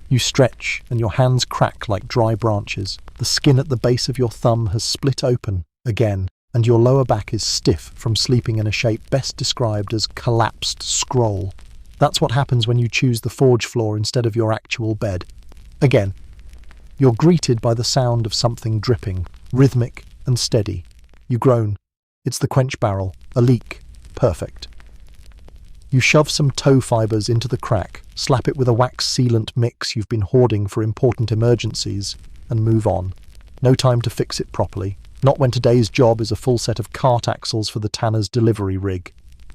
You stretch, and your hands crack like dry branches. The skin at the base of your thumb has split open, again, and your lower back is stiff from sleeping in a shape best described as collapsed scroll. That's what happens when you choose the forge floor instead of your actual bed. Again, you're greeted by the sound of something dripping, rhythmic and steady. You groan. It's the quench barrel. A leak. Perfect. You shove some tow fibres into the crack, slap it with a wax sealant mix you've been hoarding for important emergencies, and move on. No time to fix it properly. Not when today's job is a full set of cart axles for the tanner's delivery rig.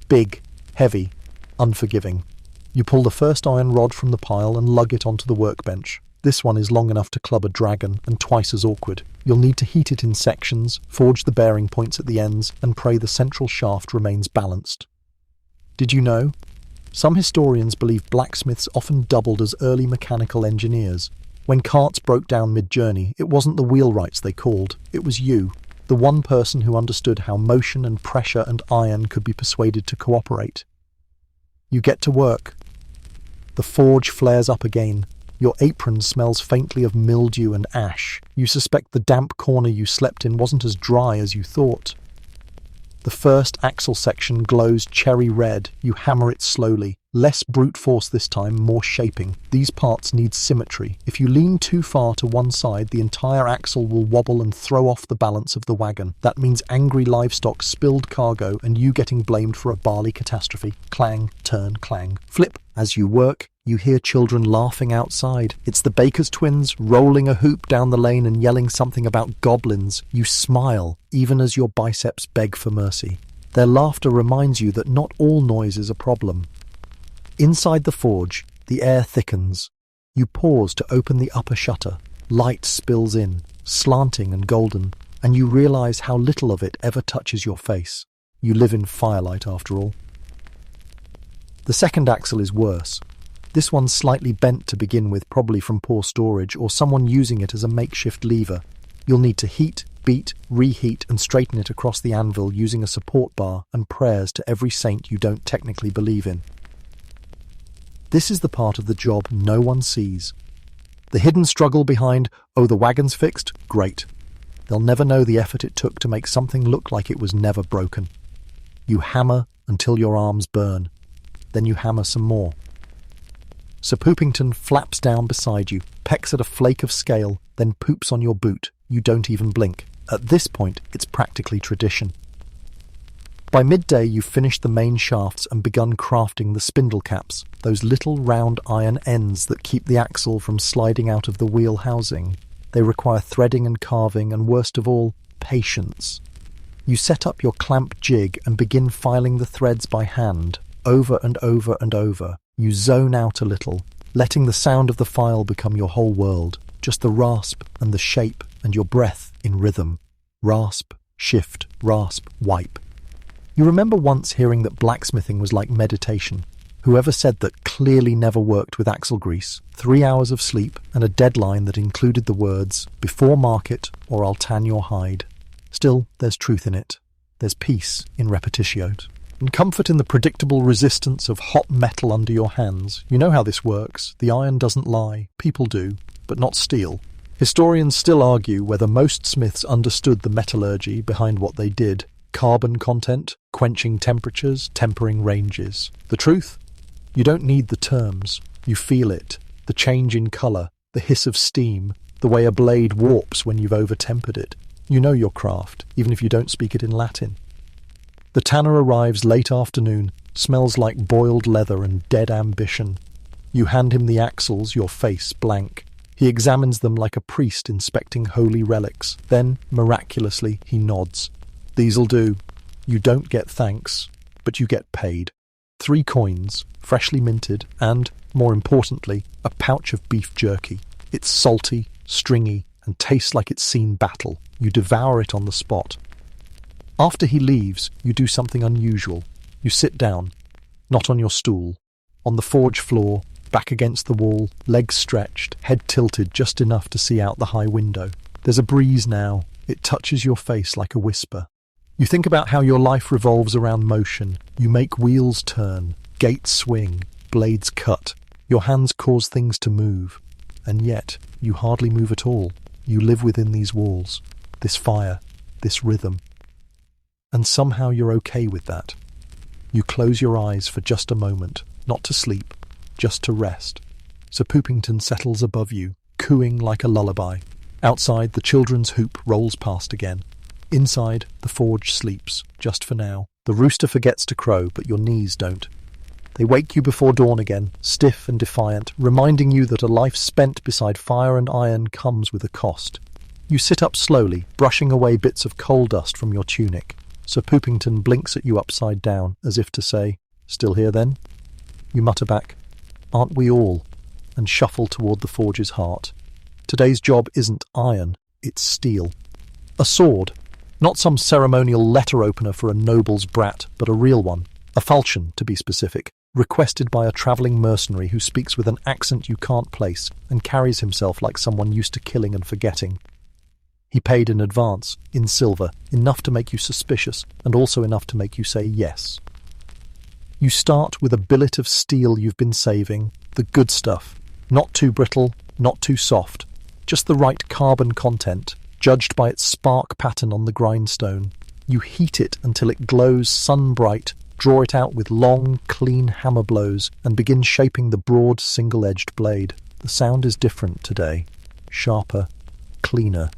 Big, heavy, unforgiving. You pull the first iron rod from the pile and lug it onto the workbench. This one is long enough to club a dragon and twice as awkward. You'll need to heat it in sections, forge the bearing points at the ends, and pray the central shaft remains balanced. Did you know? Some historians believe blacksmiths often doubled as early mechanical engineers. When carts broke down mid-journey, it wasn't the wheelwrights they called, it was you, the one person who understood how motion and pressure and iron could be persuaded to cooperate. You get to work. The forge flares up again. Your apron smells faintly of mildew and ash. You suspect the damp corner you slept in wasn't as dry as you thought. The first axle section glows cherry red. You hammer it slowly. Less brute force this time, more shaping. These parts need symmetry. If you lean too far to one side, the entire axle will wobble and throw off the balance of the wagon. That means angry livestock, spilled cargo, and you getting blamed for a barley catastrophe. Clang, turn, clang. Flip. As you work, you hear children laughing outside. It's the baker's twins rolling a hoop down the lane and yelling something about goblins. You smile, even as your biceps beg for mercy. Their laughter reminds you that not all noise is a problem. Inside the forge, the air thickens. You pause to open the upper shutter. Light spills in, slanting and golden, and you realize how little of it ever touches your face. You live in firelight, after all. The second axle is worse. This one's slightly bent to begin with, probably from poor storage or someone using it as a makeshift lever. You'll need to heat, beat, reheat and straighten it across the anvil using a support bar and prayers to every saint you don't technically believe in. This is the part of the job no one sees. The hidden struggle behind, oh, the wagon's fixed? Great. They'll never know the effort it took to make something look like it was never broken. You hammer until your arms burn. Then you hammer some more. Sir Poopington flaps down beside you, pecks at a flake of scale, then poops on your boot. You don't even blink. At this point, it's practically tradition. By midday, you've finished the main shafts and begun crafting the spindle caps, those little round iron ends that keep the axle from sliding out of the wheel housing. They require threading and carving and, worst of all, patience. You set up your clamp jig and begin filing the threads by hand, over and over and over. You zone out a little, letting the sound of the file become your whole world, just the rasp and the shape and your breath in rhythm. Rasp, shift, rasp, wipe. You remember once hearing that blacksmithing was like meditation. Whoever said that clearly never worked with axle grease, 3 hours of sleep, and a deadline that included the words, before market or I'll tan your hide. Still, there's truth in it. There's peace in repetitio. And comfort in the predictable resistance of hot metal under your hands. You know how this works. The iron doesn't lie. People do, but not steel. Historians still argue whether most smiths understood the metallurgy behind what they did. Carbon content, quenching temperatures, tempering ranges. The truth? You don't need the terms. You feel it. The change in colour, the hiss of steam, the way a blade warps when you've over-tempered it. You know your craft, even if you don't speak it in Latin. The tanner arrives late afternoon, smells like boiled leather and dead ambition. You hand him the axles, your face blank. He examines them like a priest inspecting holy relics. Then, miraculously, he nods. These'll do. You don't get thanks, but you get paid. 3 coins, freshly minted, and, more importantly, a pouch of beef jerky. It's salty, stringy, and tastes like it's seen battle. You devour it on the spot. After he leaves, you do something unusual. You sit down, not on your stool, on the forge floor, back against the wall, legs stretched, head tilted just enough to see out the high window. There's a breeze now. It touches your face like a whisper. You think about how your life revolves around motion. You make wheels turn, gates swing, blades cut. Your hands cause things to move. And yet, you hardly move at all. You live within these walls, this fire, this rhythm. And somehow you're okay with that. You close your eyes for just a moment, not to sleep, just to rest. Sir Poopington settles above you, cooing like a lullaby. Outside, the children's hoop rolls past again. Inside, the forge sleeps, just for now. The rooster forgets to crow, but your knees don't. They wake you before dawn again, stiff and defiant, reminding you that a life spent beside fire and iron comes with a cost. You sit up slowly, brushing away bits of coal dust from your tunic. Sir Poopington blinks at you upside down, as if to say, "Still here then?" You mutter back, "Aren't we all?" and shuffle toward the forge's heart. Today's job isn't iron, it's steel. A sword. Not some ceremonial letter opener for a noble's brat, but a real one. A falchion, to be specific, requested by a travelling mercenary who speaks with an accent you can't place and carries himself like someone used to killing and forgetting. He paid in advance, in silver, enough to make you suspicious, and also enough to make you say yes. You start with a billet of steel you've been saving, the good stuff. Not too brittle, not too soft. Just the right carbon content, judged by its spark pattern on the grindstone. You heat it until it glows sun-bright, draw it out with long, clean hammer blows, and begin shaping the broad, single-edged blade. The sound is different today. Sharper, cleaner.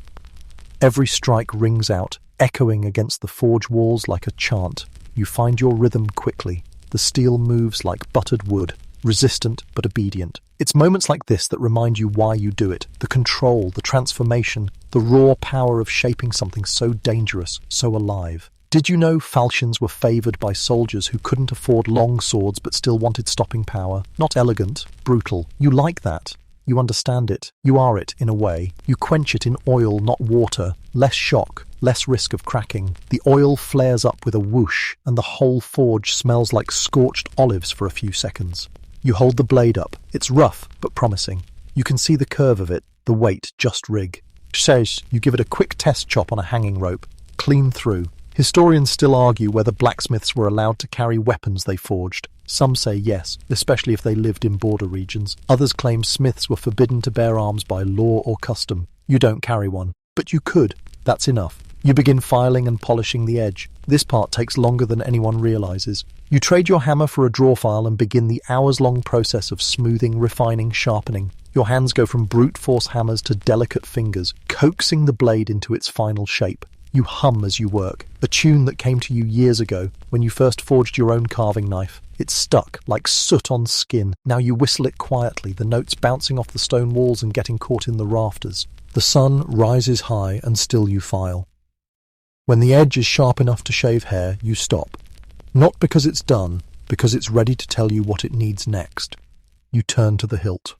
Every strike rings out, echoing against the forge walls like a chant. You find your rhythm quickly. The steel moves like buttered wood, resistant but obedient. It's moments like this that remind you why you do it. The control, the transformation, the raw power of shaping something so dangerous, so alive. Did you know falchions were favoured by soldiers who couldn't afford long swords but still wanted stopping power? Not elegant, brutal. You like that. You understand it. You are it, in a way. You quench it in oil, not water. Less shock, less risk of cracking. The oil flares up with a whoosh, and the whole forge smells like scorched olives for a few seconds. You hold the blade up. It's rough, but promising. You can see the curve of it, the weight, just rig. Says you give it a quick test chop on a hanging rope. Clean through. Historians still argue whether blacksmiths were allowed to carry weapons they forged. Some say yes, especially if they lived in border regions. Others claim smiths were forbidden to bear arms by law or custom. You don't carry one, but you could. That's enough. You begin filing and polishing the edge. This part takes longer than anyone realizes. You trade your hammer for a draw file and begin the hours-long process of smoothing, refining, sharpening. Your hands go from brute force hammers to delicate fingers, coaxing the blade into its final shape. You hum as you work, a tune that came to you years ago when you first forged your own carving knife. It's stuck like soot on skin. Now you whistle it quietly, the notes bouncing off the stone walls and getting caught in the rafters. The sun rises high and still you file. When the edge is sharp enough to shave hair, you stop. Not because it's done, because it's ready to tell you what it needs next. You turn to the hilt.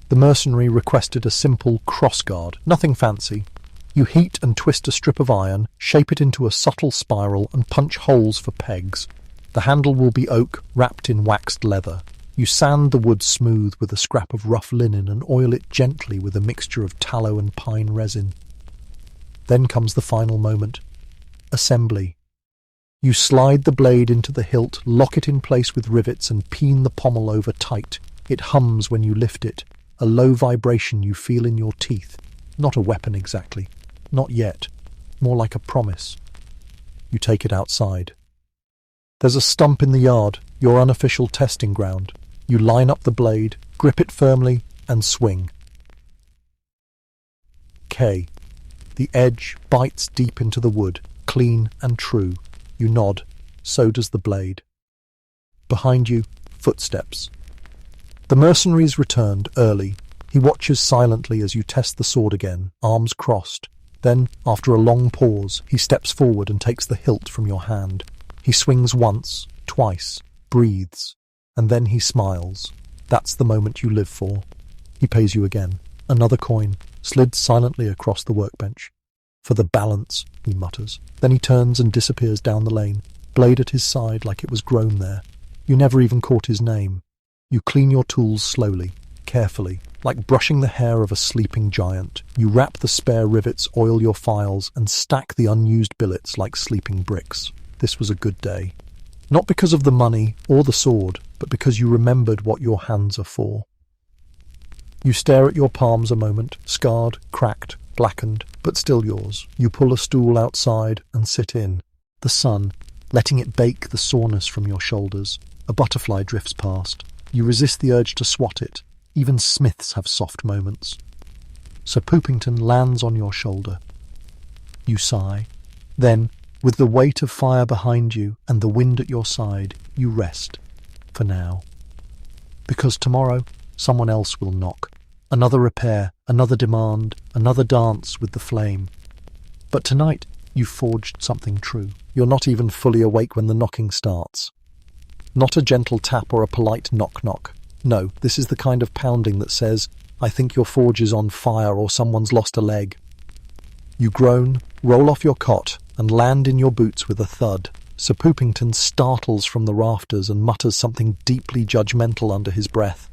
The mercenary requested a simple crossguard, nothing fancy. You heat and twist a strip of iron, shape it into a subtle spiral and punch holes for pegs. The handle will be oak wrapped in waxed leather. You sand the wood smooth with a scrap of rough linen and oil it gently with a mixture of tallow and pine resin. Then comes the final moment. Assembly. You slide the blade into the hilt, lock it in place with rivets and peen the pommel over tight. It hums when you lift it, a low vibration you feel in your teeth. Not a weapon exactly. Not yet. More like a promise. You take it outside. There's a stump in the yard, your unofficial testing ground. You line up the blade, grip it firmly, and swing. K. The edge bites deep into the wood, clean and true. You nod. So does the blade. Behind you, footsteps. The mercenary's returned early. He watches silently as you test the sword again, arms crossed. Then, after a long pause, he steps forward and takes the hilt from your hand. He swings once, twice, breathes, and then he smiles. That's the moment you live for. He pays you again. Another coin, slid silently across the workbench. For the balance, he mutters. Then he turns and disappears down the lane, blade at his side like it was grown there. You never even caught his name. You clean your tools slowly, carefully, like brushing the hair of a sleeping giant. You wrap the spare rivets, oil your files, and stack the unused billets like sleeping bricks. This was a good day. Not because of the money or the sword, but because you remembered what your hands are for. You stare at your palms a moment, scarred, cracked, blackened, but still yours. You pull a stool outside and sit in. The sun, letting it bake the soreness from your shoulders. A butterfly drifts past. You resist the urge to swat it. Even smiths have soft moments. Sir Poopington lands on your shoulder. You sigh. Then, with the weight of fire behind you and the wind at your side, you rest. For now. Because tomorrow, someone else will knock. Another repair, another demand, another dance with the flame. But tonight, you've forged something true. You're not even fully awake when the knocking starts. Not a gentle tap or a polite knock-knock. No, this is the kind of pounding that says, I think your forge is on fire or someone's lost a leg. You groan, roll off your cot, and land in your boots with a thud. Sir Poopington startles from the rafters and mutters something deeply judgmental under his breath.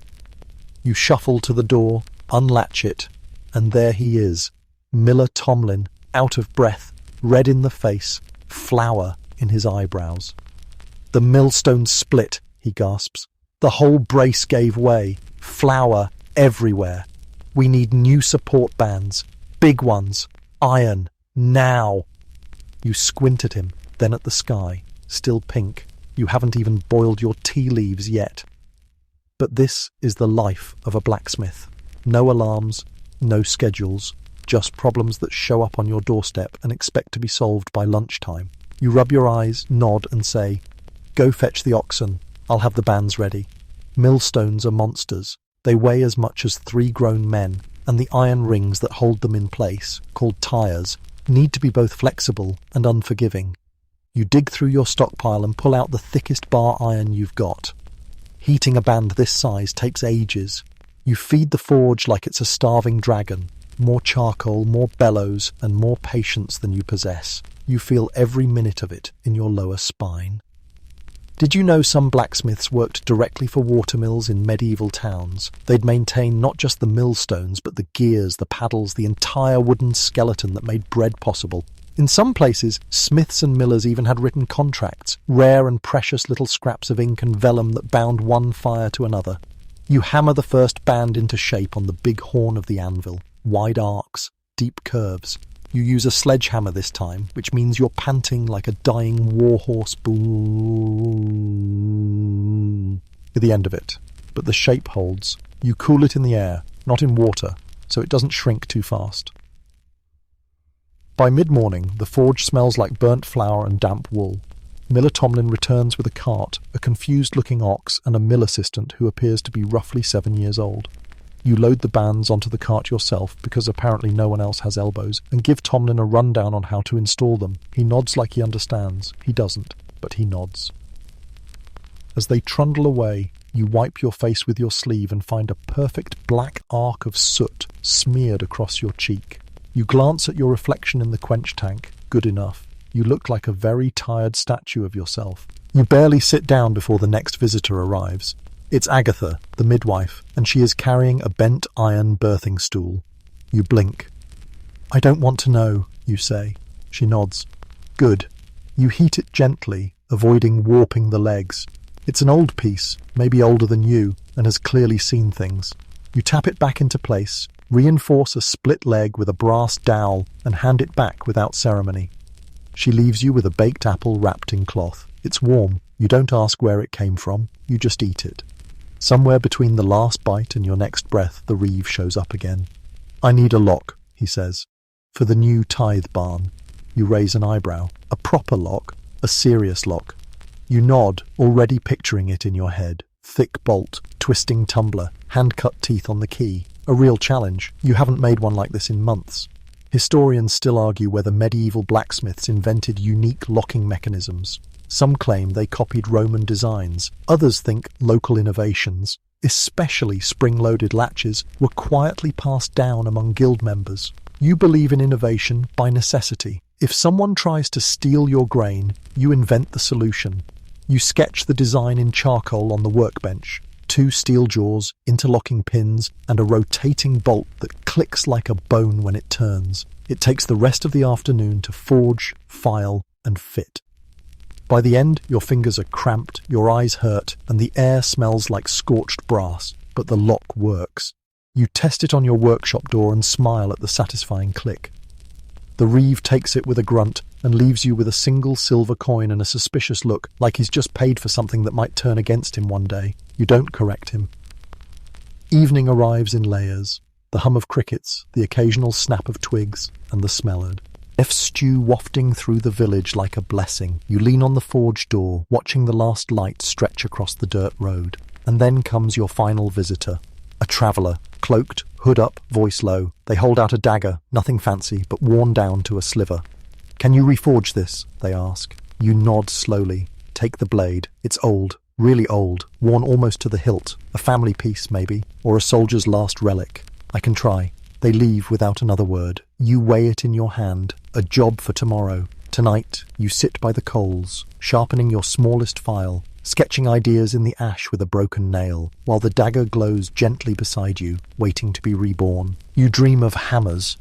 You shuffle to the door, unlatch it, and there he is, Miller Tomlin, out of breath, red in the face, flour in his eyebrows. The millstone split, he gasps. The whole brace gave way. Flour everywhere. We need new support bands. Big ones. Iron. Now. You squint at him, then at the sky. Still pink. You haven't even boiled your tea leaves yet. But this is the life of a blacksmith. No alarms, no schedules, just problems that show up on your doorstep and expect to be solved by lunchtime. You rub your eyes, nod and say, Go fetch the oxen. I'll have the bands ready. Millstones are monsters. They weigh as much as 3 grown men, and the iron rings that hold them in place, called tires, need to be both flexible and unforgiving. You dig through your stockpile and pull out the thickest bar iron you've got. Heating a band this size takes ages. You feed the forge like it's a starving dragon. More charcoal, more bellows, and more patience than you possess. You feel every minute of it in your lower spine. Did you know some blacksmiths worked directly for watermills in medieval towns? They'd maintain not just the millstones, but the gears, the paddles, the entire wooden skeleton that made bread possible. In some places, smiths and millers even had written contracts, rare and precious little scraps of ink and vellum that bound one fire to another. You hammer the first band into shape on the big horn of the anvil. Wide arcs, deep curves. You use a sledgehammer this time, which means you're panting like a dying warhorse boom at the end of it. But the shape holds. You cool it in the air, not in water, so it doesn't shrink too fast. By mid-morning, the forge smells like burnt flour and damp wool. Miller Tomlin returns with a cart, a confused-looking ox, and a mill assistant who appears to be roughly 7 years old. You load the bands onto the cart yourself, because apparently no one else has elbows, and give Tomlin a rundown on how to install them. He nods like he understands. He doesn't, but he nods. As they trundle away, you wipe your face with your sleeve and find a perfect black arc of soot smeared across your cheek. You glance at your reflection in the quench tank. Good enough. You look like a very tired statue of yourself. You barely sit down before the next visitor arrives. It's Agatha, the midwife, and she is carrying a bent iron birthing stool. You blink. "I don't want to know," you say. She nods. "Good." You heat it gently, avoiding warping the legs. It's an old piece, maybe older than you, and has clearly seen things. You tap it back into place, reinforce a split leg with a brass dowel, and hand it back without ceremony. She leaves you with a baked apple wrapped in cloth. It's warm. You don't ask where it came from. You just eat it. Somewhere between the last bite and your next breath, the reeve shows up again. "I need a lock," he says. "For the new tithe barn." You raise an eyebrow. "A proper lock? A serious lock?" You nod, already picturing it in your head. Thick bolt, twisting tumbler, hand-cut teeth on the key. A real challenge. You haven't made one like this in months. Historians still argue whether medieval blacksmiths invented unique locking mechanisms. Some claim they copied Roman designs. Others think local innovations, especially spring-loaded latches, were quietly passed down among guild members. You believe in innovation by necessity. If someone tries to steal your grain, you invent the solution. You sketch the design in charcoal on the workbench. 2 steel jaws, interlocking pins, and a rotating bolt that clicks like a bone when it turns. It takes the rest of the afternoon to forge, file, and fit. By the end, your fingers are cramped, your eyes hurt, and the air smells like scorched brass, but the lock works. You test it on your workshop door and smile at the satisfying click. The reeve takes it with a grunt and leaves you with a single silver coin and a suspicious look, like he's just paid for something that might turn against him one day. You don't correct him. Evening arrives in layers. The hum of crickets, the occasional snap of twigs, and the smellard. F stew wafting through the village like a blessing. You lean on the forge door, watching the last light stretch across the dirt road. And then comes your final visitor. A traveller, cloaked, hood up, voice low. They hold out a dagger, nothing fancy, but worn down to a sliver. "Can you reforge this?" they ask. You nod slowly. Take the blade. It's old, really old, worn almost to the hilt. A family piece, maybe, or a soldier's last relic. "I can try." They leave without another word. You weigh it in your hand. A job for tomorrow. Tonight, you sit by the coals, sharpening your smallest file, sketching ideas in the ash with a broken nail, while the dagger glows gently beside you, waiting to be reborn. You dream of hammers.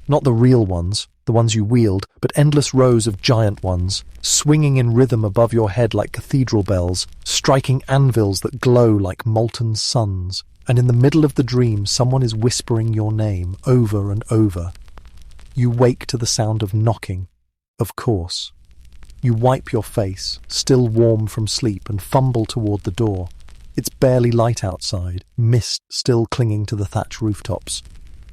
Not the real ones, the ones you wield, but endless rows of giant ones, swinging in rhythm above your head like cathedral bells, striking anvils that glow like molten suns. And in the middle of the dream, someone is whispering your name over and over. You wake to the sound of knocking. Of course. You wipe your face, still warm from sleep, and fumble toward the door. It's barely light outside, mist still clinging to the thatch rooftops.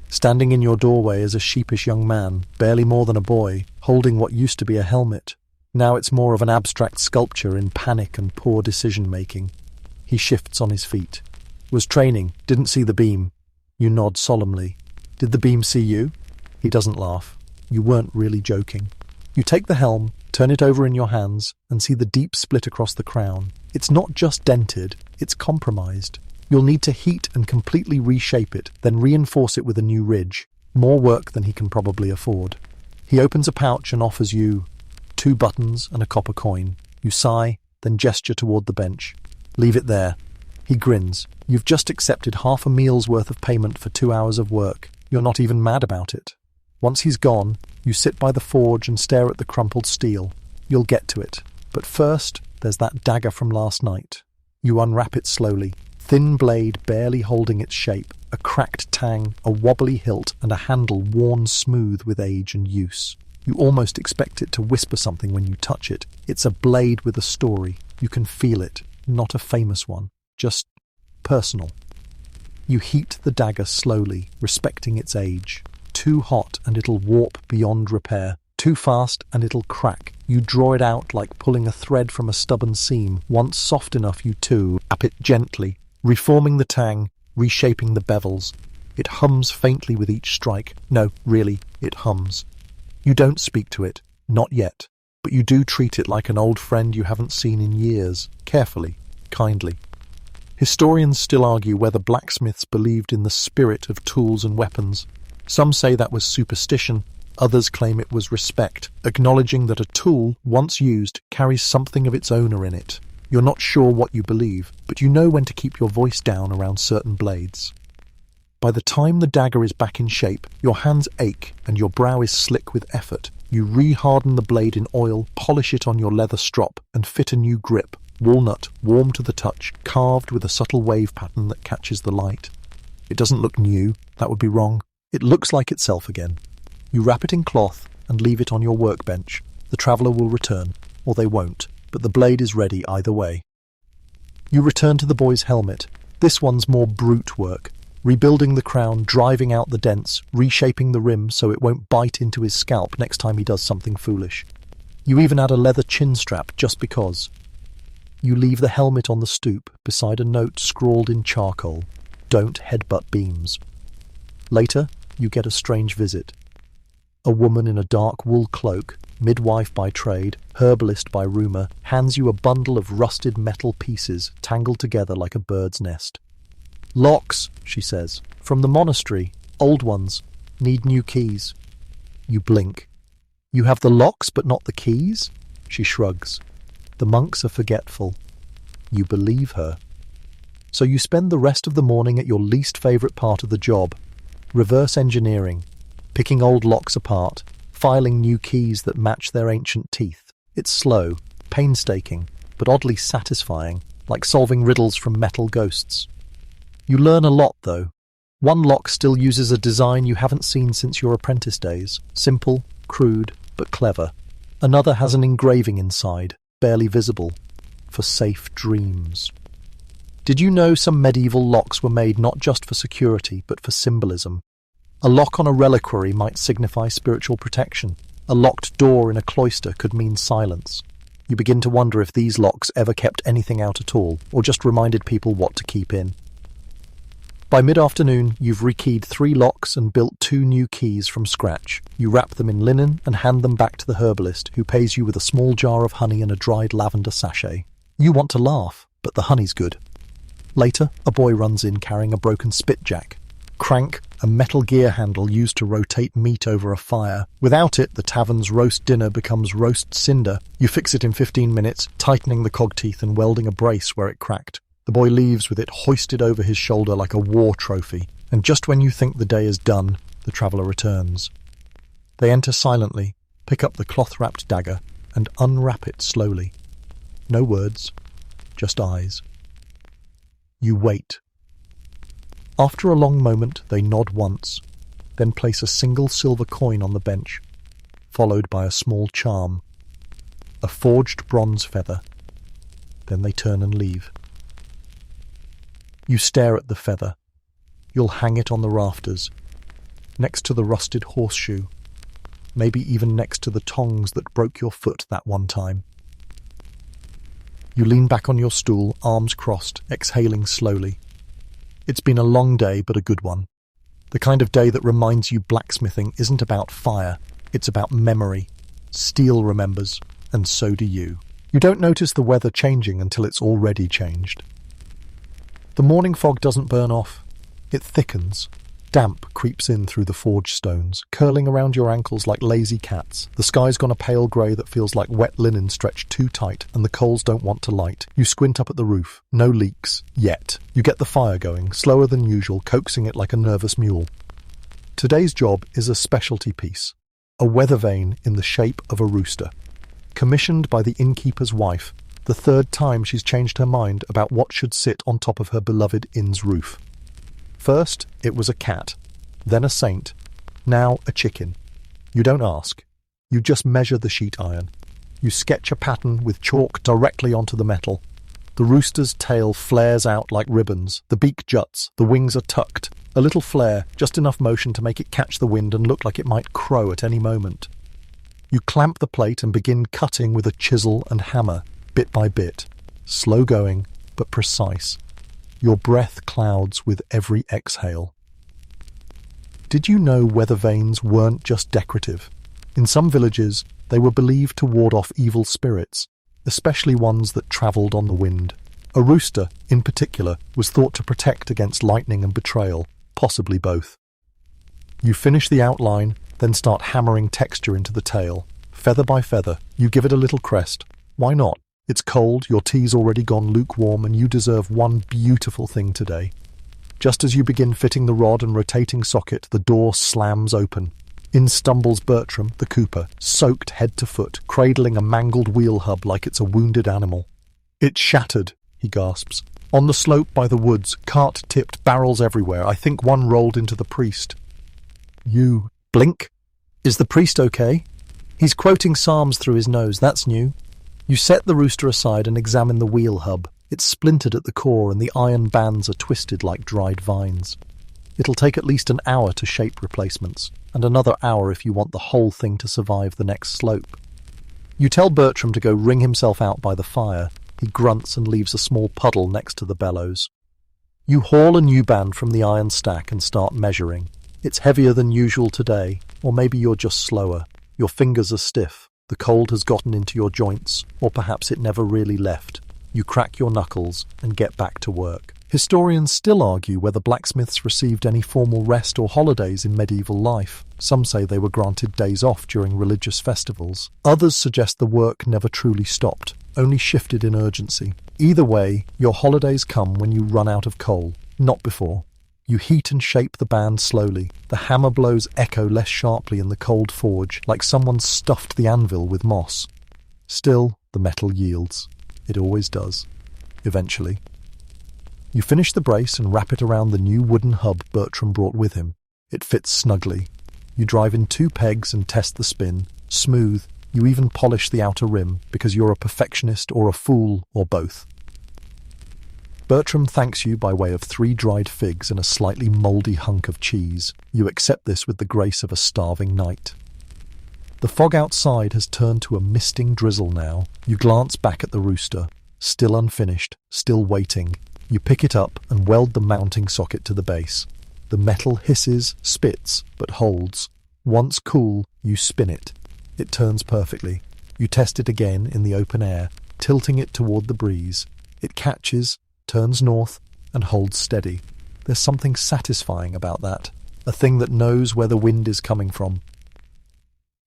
Standing in your doorway is a sheepish young man, barely more than a boy, holding what used to be a helmet. Now it's more of an abstract sculpture in panic and poor decision-making. He shifts on his feet. "Was training, didn't see the beam." You nod solemnly. "Did the beam see you?" He doesn't laugh. You weren't really joking. You take the helm, turn it over in your hands, and see the deep split across the crown. It's not just dented, it's compromised. You'll need to heat and completely reshape it, then reinforce it with a new ridge. More work than he can probably afford. He opens a pouch and offers you 2 buttons and a copper coin. You sigh, then gesture toward the bench. Leave it there. He grins. You've just accepted half a meal's worth of payment for 2 hours of work. You're not even mad about it. Once he's gone, you sit by the forge and stare at the crumpled steel. You'll get to it. But first, there's that dagger from last night. You unwrap it slowly. Thin blade barely holding its shape, a cracked tang, a wobbly hilt, and a handle worn smooth with age and use. You almost expect it to whisper something when you touch it. It's a blade with a story. You can feel it. Not a famous one. Just personal. You heat the dagger slowly, respecting its age. Too hot and it'll warp beyond repair. Too fast and it'll crack. You draw it out like pulling a thread from a stubborn seam. Once soft enough, you tap it gently, reforming the tang, reshaping the bevels. It hums faintly with each strike. No, really, it hums. You don't speak to it, not yet, but you do treat it like an old friend you haven't seen in years, carefully, kindly. Historians still argue whether blacksmiths believed in the spirit of tools and weapons. Some say that was superstition, others claim it was respect, acknowledging that a tool, once used, carries something of its owner in it. You're not sure what you believe, but you know when to keep your voice down around certain blades. By the time the dagger is back in shape, your hands ache and your brow is slick with effort. You re-harden the blade in oil, polish it on your leather strop, and fit a new grip. Walnut, warm to the touch, carved with a subtle wave pattern that catches the light. It doesn't look new, that would be wrong. It looks like itself again. You wrap it in cloth and leave it on your workbench. The traveller will return, or they won't, but the blade is ready either way. You return to the boy's helmet. This one's more brute work. Rebuilding the crown, driving out the dents, reshaping the rim so it won't bite into his scalp next time he does something foolish. You even add a leather chin strap just because. You leave the helmet on the stoop beside a note scrawled in charcoal. Don't headbutt beams. Later, you get a strange visit. A woman in a dark wool cloak, midwife by trade, herbalist by rumour, hands you a bundle of rusted metal pieces tangled together like a bird's nest. Locks, she says, from the monastery, old ones, need new keys. You blink. You have the locks but not the keys? She shrugs. The monks are forgetful. You believe her. So you spend the rest of the morning at your least favourite part of the job, reverse engineering, picking old locks apart, filing new keys that match their ancient teeth. It's slow, painstaking, but oddly satisfying, like solving riddles from metal ghosts. You learn a lot, though. One lock still uses a design you haven't seen since your apprentice days. Simple, crude, but clever. Another has an engraving inside, barely visible, for safe dreams. Did you know some medieval locks were made not just for security, but for symbolism? A lock on a reliquary might signify spiritual protection. A locked door in a cloister could mean silence. You begin to wonder if these locks ever kept anything out at all, or just reminded people what to keep in. By mid-afternoon, you've rekeyed 3 locks and built 2 new keys from scratch. You wrap them in linen and hand them back to the herbalist, who pays you with a small jar of honey and a dried lavender sachet. You want to laugh, but the honey's good. Later, a boy runs in carrying a broken spitjack. Crank, a metal gear handle used to rotate meat over a fire. Without it, the tavern's roast dinner becomes roast cinder. You fix it in 15 minutes, tightening the cog teeth and welding a brace where it cracked. The boy leaves with it hoisted over his shoulder like a war trophy, and just when you think the day is done, the traveller returns. They enter silently, pick up the cloth-wrapped dagger, and unwrap it slowly. No words, just eyes. You wait. After a long moment, they nod once, then place a single silver coin on the bench, followed by a small charm, a forged bronze feather. Then they turn and leave. You stare at the feather. You'll hang it on the rafters, next to the rusted horseshoe, maybe even next to the tongs that broke your foot that one time. You lean back on your stool, arms crossed, exhaling slowly. It's been a long day, but a good one. The kind of day that reminds you blacksmithing isn't about fire, it's about memory. Steel remembers, and so do you. You don't notice the weather changing until it's already changed. The morning fog doesn't burn off. It thickens. Damp creeps in through the forge stones, curling around your ankles like lazy cats. The sky's gone a pale grey that feels like wet linen stretched too tight, and the coals don't want to light. You squint up at the roof. No leaks. Yet. You get the fire going, slower than usual, coaxing it like a nervous mule. Today's job is a specialty piece. A weather vane in the shape of a rooster. Commissioned by the innkeeper's wife, the third time she's changed her mind about what should sit on top of her beloved inn's roof. First, it was a cat, then a saint, now a chicken. You don't ask. You just measure the sheet iron. You sketch a pattern with chalk directly onto the metal. The rooster's tail flares out like ribbons. The beak juts. The wings are tucked. A little flare, just enough motion to make it catch the wind and look like it might crow at any moment. You clamp the plate and begin cutting with a chisel and hammer, bit by bit. Slow going, but precise. Your breath clouds with every exhale. Did you know weather vanes weren't just decorative? In some villages, they were believed to ward off evil spirits, especially ones that travelled on the wind. A rooster, in particular, was thought to protect against lightning and betrayal, possibly both. You finish the outline, then start hammering texture into the tail. Feather by feather, you give it a little crest. Why not? It's cold, your tea's already gone lukewarm, and you deserve one beautiful thing today. Just as you begin fitting the rod and rotating socket, the door slams open. In stumbles Bertram, the cooper, soaked head to foot, cradling a mangled wheel hub like it's a wounded animal. "It's shattered," he gasps. "On the slope by the woods, cart-tipped, barrels everywhere. I think one rolled into the priest." You blink. "Is the priest okay?" "He's quoting psalms through his nose, that's new." You set the rooster aside and examine the wheel hub. It's splintered at the core and the iron bands are twisted like dried vines. It'll take at least an hour to shape replacements, and another hour if you want the whole thing to survive the next slope. You tell Bertram to go wring himself out by the fire. He grunts and leaves a small puddle next to the bellows. You haul a new band from the iron stack and start measuring. It's heavier than usual today, or maybe you're just slower. Your fingers are stiff. The cold has gotten into your joints, or perhaps it never really left. You crack your knuckles and get back to work. Historians still argue whether blacksmiths received any formal rest or holidays in medieval life. Some say they were granted days off during religious festivals. Others suggest the work never truly stopped, only shifted in urgency. Either way, your holidays come when you run out of coal, not before. You heat and shape the band slowly. The hammer blows echo less sharply in the cold forge, like someone stuffed the anvil with moss. Still, the metal yields. It always does. Eventually. You finish the brace and wrap it around the new wooden hub Bertram brought with him. It fits snugly. You drive in 2 pegs and test the spin. Smooth. You even polish the outer rim, because you're a perfectionist or a fool, or both. Bertram thanks you by way of 3 dried figs and a slightly mouldy hunk of cheese. You accept this with the grace of a starving knight. The fog outside has turned to a misting drizzle now. You glance back at the rooster. Still unfinished, still waiting. You pick it up and weld the mounting socket to the base. The metal hisses, spits, but holds. Once cool, you spin it. It turns perfectly. You test it again in the open air, tilting it toward the breeze. It catches, turns north, and holds steady. There's something satisfying about that, a thing that knows where the wind is coming from.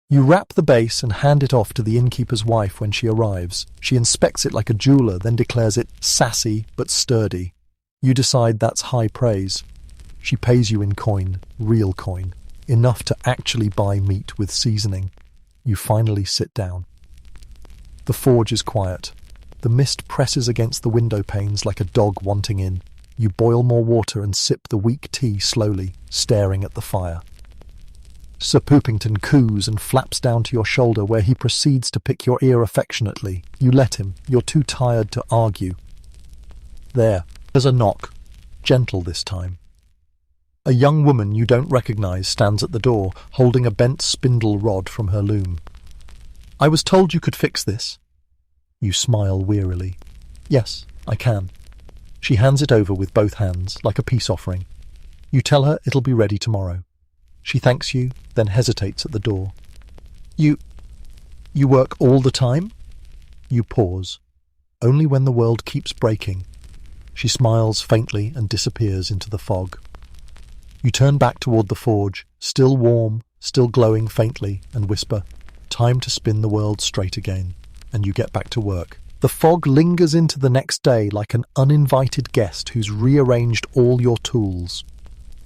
You wrap the base and hand it off to the innkeeper's wife when she arrives. She inspects it like a jeweller, then declares it sassy but sturdy. You decide that's high praise. She pays you in coin, real coin, enough to actually buy meat with seasoning. You finally sit down. The forge is quiet. The mist presses against the window panes like a dog wanting in. You boil more water and sip the weak tea slowly, staring at the fire. Sir Poopington coos and flaps down to your shoulder where he proceeds to pick your ear affectionately. You let him. You're too tired to argue. There's a knock. Gentle this time. A young woman you don't recognize stands at the door, holding a bent spindle rod from her loom. "I was told you could fix this." You smile wearily. "Yes, I can." She hands it over with both hands, like a peace offering. You tell her it'll be ready tomorrow. She thanks you, then hesitates at the door. You work all the time? You pause. Only when the world keeps breaking. She smiles faintly and disappears into the fog. You turn back toward the forge, still warm, still glowing faintly, and whisper, "Time to spin the world straight again," and you get back to work. The fog lingers into the next day like an uninvited guest who's rearranged all your tools.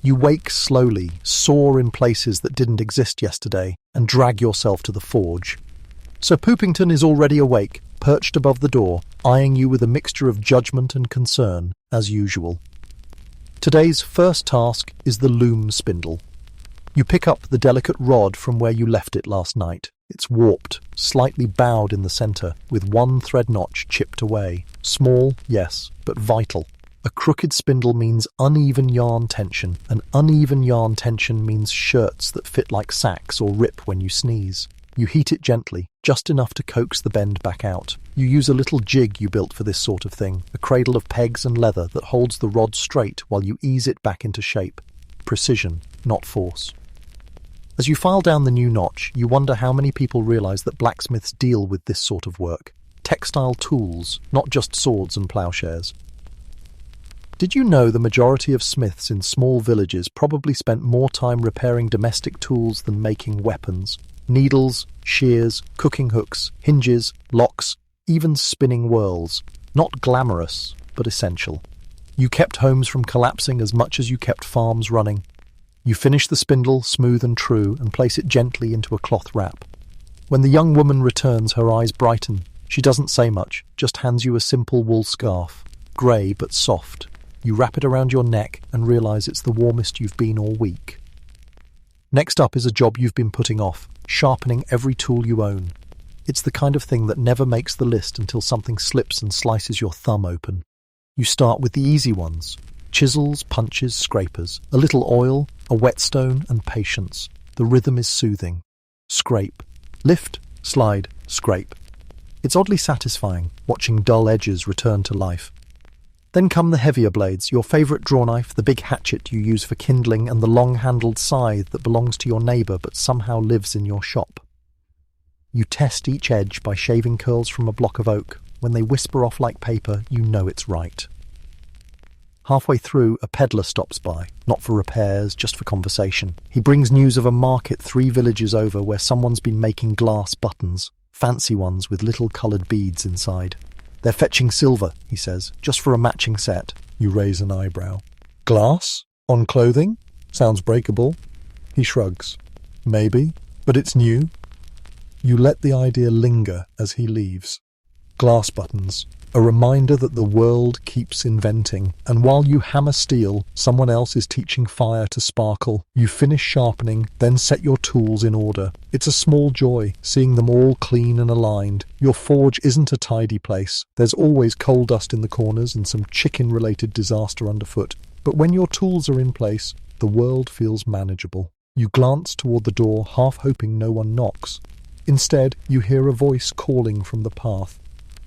You wake slowly, soar in places that didn't exist yesterday, and drag yourself to the forge. Sir Poopington is already awake, perched above the door, eyeing you with a mixture of judgment and concern, as usual. Today's first task is the loom spindle. You pick up the delicate rod from where you left it last night. It's warped, slightly bowed in the centre, with one thread notch chipped away. Small, yes, but vital. A crooked spindle means uneven yarn tension, and uneven yarn tension means shirts that fit like sacks or rip when you sneeze. You heat it gently, just enough to coax the bend back out. You use a little jig you built for this sort of thing, a cradle of pegs and leather that holds the rod straight while you ease it back into shape. Precision, not force. As you file down the new notch, you wonder how many people realise that blacksmiths deal with this sort of work. Textile tools, not just swords and ploughshares. Did you know the majority of smiths in small villages probably spent more time repairing domestic tools than making weapons? Needles, shears, cooking hooks, hinges, locks, even spinning whirls. Not glamorous, but essential. You kept homes from collapsing as much as you kept farms running. You finish the spindle, smooth and true, and place it gently into a cloth wrap. When the young woman returns, her eyes brighten. She doesn't say much, just hands you a simple wool scarf. Grey but soft. You wrap it around your neck and realise it's the warmest you've been all week. Next up is a job you've been putting off, sharpening every tool you own. It's the kind of thing that never makes the list until something slips and slices your thumb open. You start with the easy ones. Chisels, punches, scrapers. A little oil, a whetstone, and patience. The rhythm is soothing. Scrape. Lift, slide, scrape. It's oddly satisfying, watching dull edges return to life. Then come the heavier blades, your favourite drawknife, the big hatchet you use for kindling, and the long-handled scythe that belongs to your neighbour but somehow lives in your shop. You test each edge by shaving curls from a block of oak. When they whisper off like paper, you know it's right. Halfway through, a peddler stops by, not for repairs, just for conversation. He brings news of a market 3 villages over where someone's been making glass buttons, fancy ones with little coloured beads inside. They're fetching silver, he says, just for a matching set. You raise an eyebrow. Glass? On clothing? Sounds breakable. He shrugs. Maybe, but it's new. You let the idea linger as he leaves. Glass buttons. A reminder that the world keeps inventing, and while you hammer steel, someone else is teaching fire to sparkle. You finish sharpening, then set your tools in order. It's a small joy, seeing them all clean and aligned. Your forge isn't a tidy place. There's always coal dust in the corners and some chicken-related disaster underfoot. But when your tools are in place, the world feels manageable. You glance toward the door, half hoping no one knocks. Instead, you hear a voice calling from the path.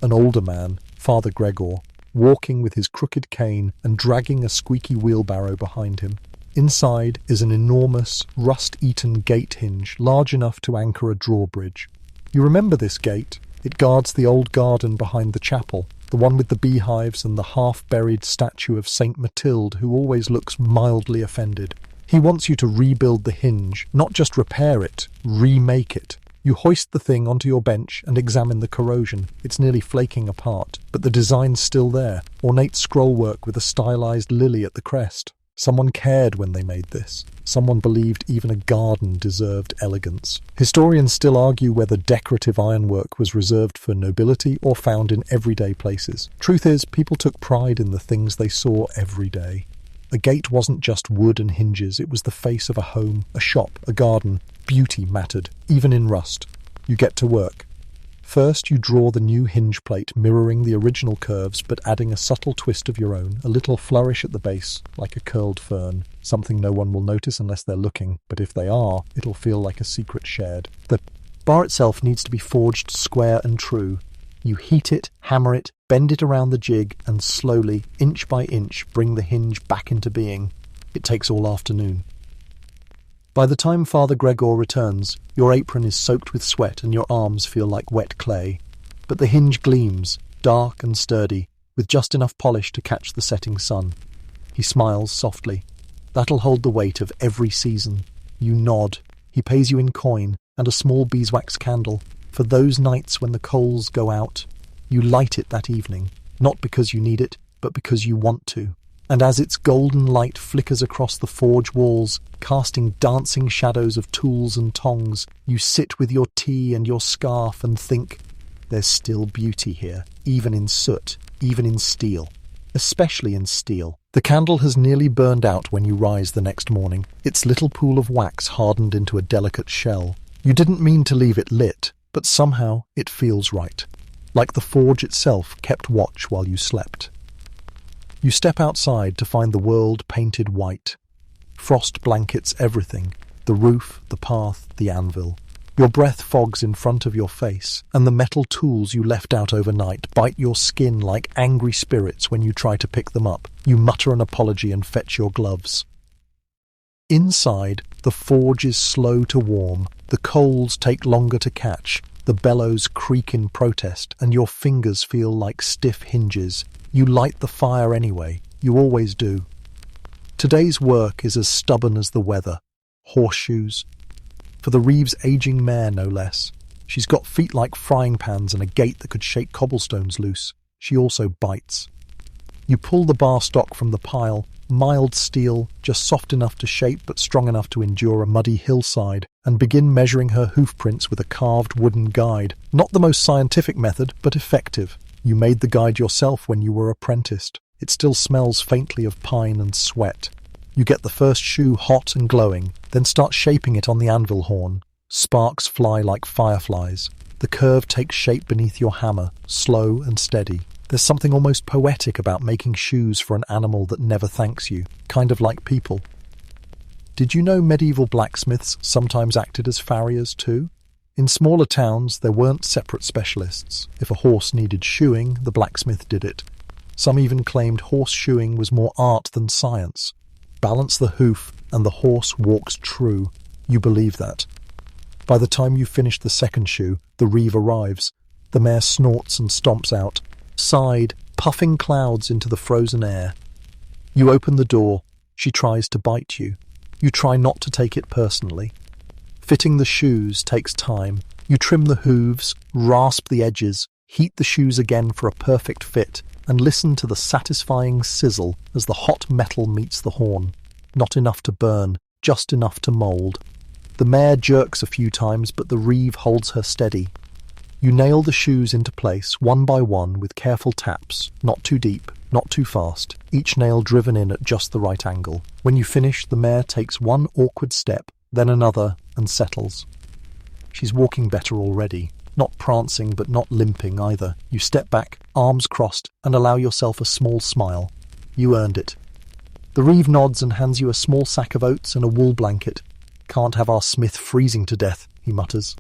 An older man, Father Gregor, walking with his crooked cane and dragging a squeaky wheelbarrow behind him. Inside is an enormous, rust-eaten gate hinge, large enough to anchor a drawbridge. You remember this gate. It guards the old garden behind the chapel, the one with the beehives and the half-buried statue of Saint Matilde, who always looks mildly offended. He wants you to rebuild the hinge, not just repair it, remake it. You hoist the thing onto your bench and examine the corrosion. It's nearly flaking apart, but the design's still there, ornate scrollwork with a stylized lily at the crest. Someone cared when they made this. Someone believed even a garden deserved elegance. Historians still argue whether decorative ironwork was reserved for nobility or found in everyday places. Truth is, people took pride in the things they saw every day. A gate wasn't just wood and hinges, it was the face of a home, a shop, a garden. Beauty mattered, even in rust. You get to work. First, you draw the new hinge plate, mirroring the original curves, but adding a subtle twist of your own, a little flourish at the base, like a curled fern. Something no one will notice unless they're looking, but if they are, it'll feel like a secret shared. The bar itself needs to be forged square and true. You heat it, hammer it, bend it around the jig, and slowly, inch by inch, bring the hinge back into being. It takes all afternoon. By the time Father Gregor returns, your apron is soaked with sweat and your arms feel like wet clay. But the hinge gleams, dark and sturdy, with just enough polish to catch the setting sun. He smiles softly. That'll hold the weight of every season. You nod. He pays you in coin and a small beeswax candle. For those nights when the coals go out, you light it that evening, not because you need it, but because you want to. And as its golden light flickers across the forge walls, casting dancing shadows of tools and tongs, you sit with your tea and your scarf and think, there's still beauty here, even in soot, even in steel. Especially in steel. The candle has nearly burned out when you rise the next morning, its little pool of wax hardened into a delicate shell. You didn't mean to leave it lit, but somehow it feels right. Like the forge itself kept watch while you slept. You step outside to find the world painted white. Frost blankets everything, the roof, the path, the anvil. Your breath fogs in front of your face, and the metal tools you left out overnight bite your skin like angry spirits when you try to pick them up. You mutter an apology and fetch your gloves. Inside, the forge is slow to warm, the coals take longer to catch, the bellows creak in protest, and your fingers feel like stiff hinges. You light the fire anyway, you always do. Today's work is as stubborn as the weather. Horseshoes. For the Reeves' aging mare, no less. She's got feet like frying pans and a gait that could shake cobblestones loose. She also bites. You pull the bar stock from the pile, mild steel, just soft enough to shape but strong enough to endure a muddy hillside, and begin measuring her hoof prints with a carved wooden guide. Not the most scientific method, but effective. You made the guide yourself when you were apprenticed. It still smells faintly of pine and sweat. You get the first shoe hot and glowing, then start shaping it on the anvil horn. Sparks fly like fireflies. The curve takes shape beneath your hammer, slow and steady. There's something almost poetic about making shoes for an animal that never thanks you, kind of like people. Did you know medieval blacksmiths sometimes acted as farriers too? In smaller towns, there weren't separate specialists. If a horse needed shoeing, the blacksmith did it. Some even claimed horseshoeing was more art than science. Balance the hoof, and the horse walks true. You believe that. By the time you finish the second shoe, the reeve arrives. The mare snorts and stomps out, side, puffing clouds into the frozen air. You open the door. She tries to bite you. You try not to take it personally. Fitting the shoes takes time. You trim the hooves, rasp the edges, heat the shoes again for a perfect fit, and listen to the satisfying sizzle as the hot metal meets the horn. Not enough to burn, just enough to mould. The mare jerks a few times, but the reeve holds her steady. You nail the shoes into place, one by one, with careful taps, not too deep, not too fast, each nail driven in at just the right angle. When you finish, the mare takes one awkward step, then another, and settles. She's walking better already. Not prancing, but not limping either. You step back, arms crossed, and allow yourself a small smile. You earned it. The reeve nods and hands you a small sack of oats and a wool blanket. Can't have our Smith freezing to death, he mutters.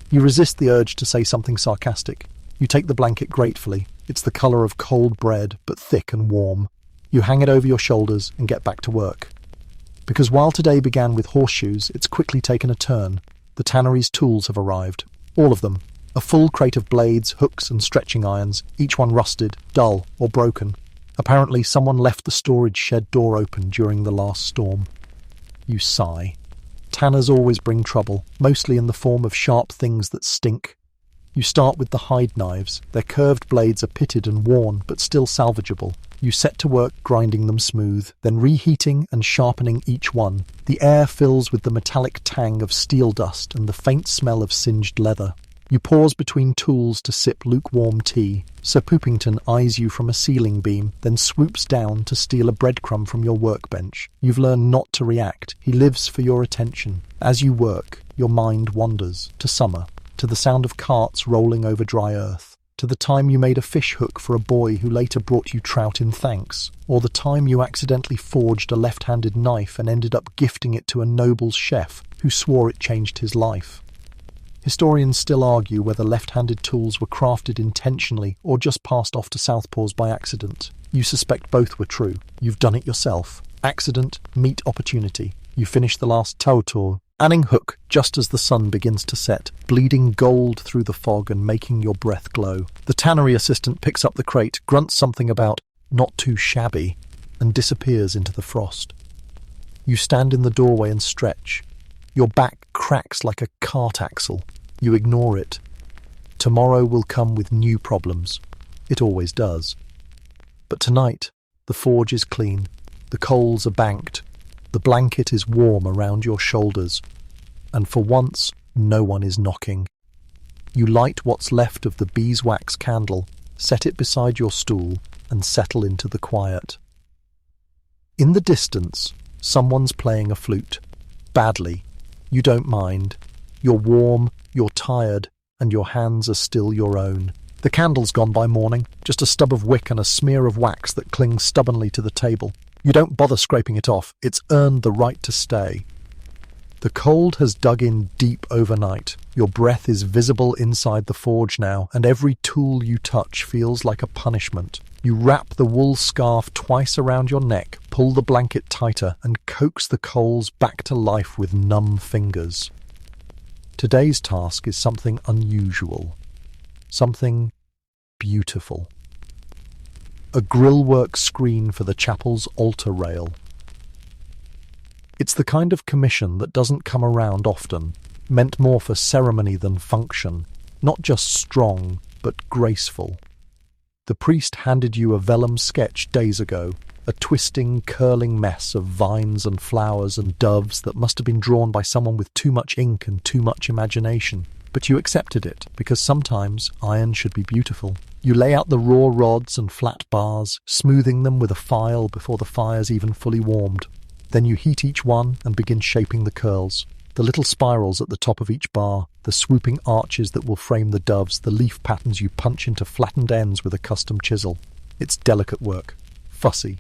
You resist the urge to say something sarcastic. You take the blanket gratefully. It's the colour of cold bread, but thick and warm. You hang it over your shoulders and get back to work. Because while today began with horseshoes, it's quickly taken a turn. The tannery's tools have arrived. All of them. A full crate of blades, hooks and stretching irons, each one rusted, dull or broken. Apparently someone left the storage shed door open during the last storm. You sigh. Tanners always bring trouble, mostly in the form of sharp things that stink. You start with the hide knives. Their curved blades are pitted and worn, but still salvageable. You set to work grinding them smooth, then reheating and sharpening each one. The air fills with the metallic tang of steel dust and the faint smell of singed leather. You pause between tools to sip lukewarm tea. Sir Poopington eyes you from a ceiling beam, then swoops down to steal a breadcrumb from your workbench. You've learned not to react. He lives for your attention. As you work, your mind wanders to summer, to the sound of carts rolling over dry earth, to the time you made a fish hook for a boy who later brought you trout in thanks, or the time you accidentally forged a left-handed knife and ended up gifting it to a noble's chef who swore it changed his life. Historians still argue whether left-handed tools were crafted intentionally or just passed off to southpaws by accident. You suspect both were true. You've done it yourself. Accident, meet opportunity. You finish the last tautor, anning hook just as the sun begins to set, bleeding gold through the fog and making your breath glow. The tannery assistant picks up the crate, grunts something about not too shabby, and disappears into the frost. You stand in the doorway and stretch. Your back cracks like a cart axle. You ignore it. Tomorrow will come with new problems. It always does. But tonight, the forge is clean. The coals are banked. The blanket is warm around your shoulders. And for once, no one is knocking. You light what's left of the beeswax candle, set it beside your stool, and settle into the quiet. In the distance, someone's playing a flute. Badly. You don't mind. You're warm, you're tired, and your hands are still your own. The candle's gone by morning, just a stub of wick and a smear of wax that clings stubbornly to the table. You don't bother scraping it off. It's earned the right to stay. The cold has dug in deep overnight. Your breath is visible inside the forge now, and every tool you touch feels like a punishment. You wrap the wool scarf twice around your neck, pull the blanket tighter, and coax the coals back to life with numb fingers. Today's task is something unusual. Something beautiful. A grillwork screen for the chapel's altar rail. It's the kind of commission that doesn't come around often, meant more for ceremony than function, not just strong, but graceful. The priest handed you a vellum sketch days ago, a twisting, curling mess of vines and flowers and doves that must have been drawn by someone with too much ink and too much imagination. But you accepted it, because sometimes iron should be beautiful. You lay out the raw rods and flat bars, smoothing them with a file before the fire's even fully warmed. Then you heat each one and begin shaping the curls. The little spirals at the top of each bar, the swooping arches that will frame the doves, the leaf patterns you punch into flattened ends with a custom chisel. It's delicate work, fussy,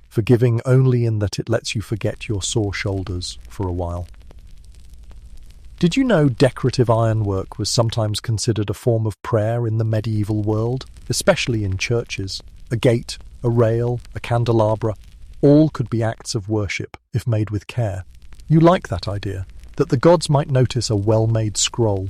forgiving only in that it lets you forget your sore shoulders for a while. Did you know decorative ironwork was sometimes considered a form of prayer in the medieval world, especially in churches? A gate, a rail, a candelabra, all could be acts of worship if made with care. You like that idea, that the gods might notice a well-made scroll.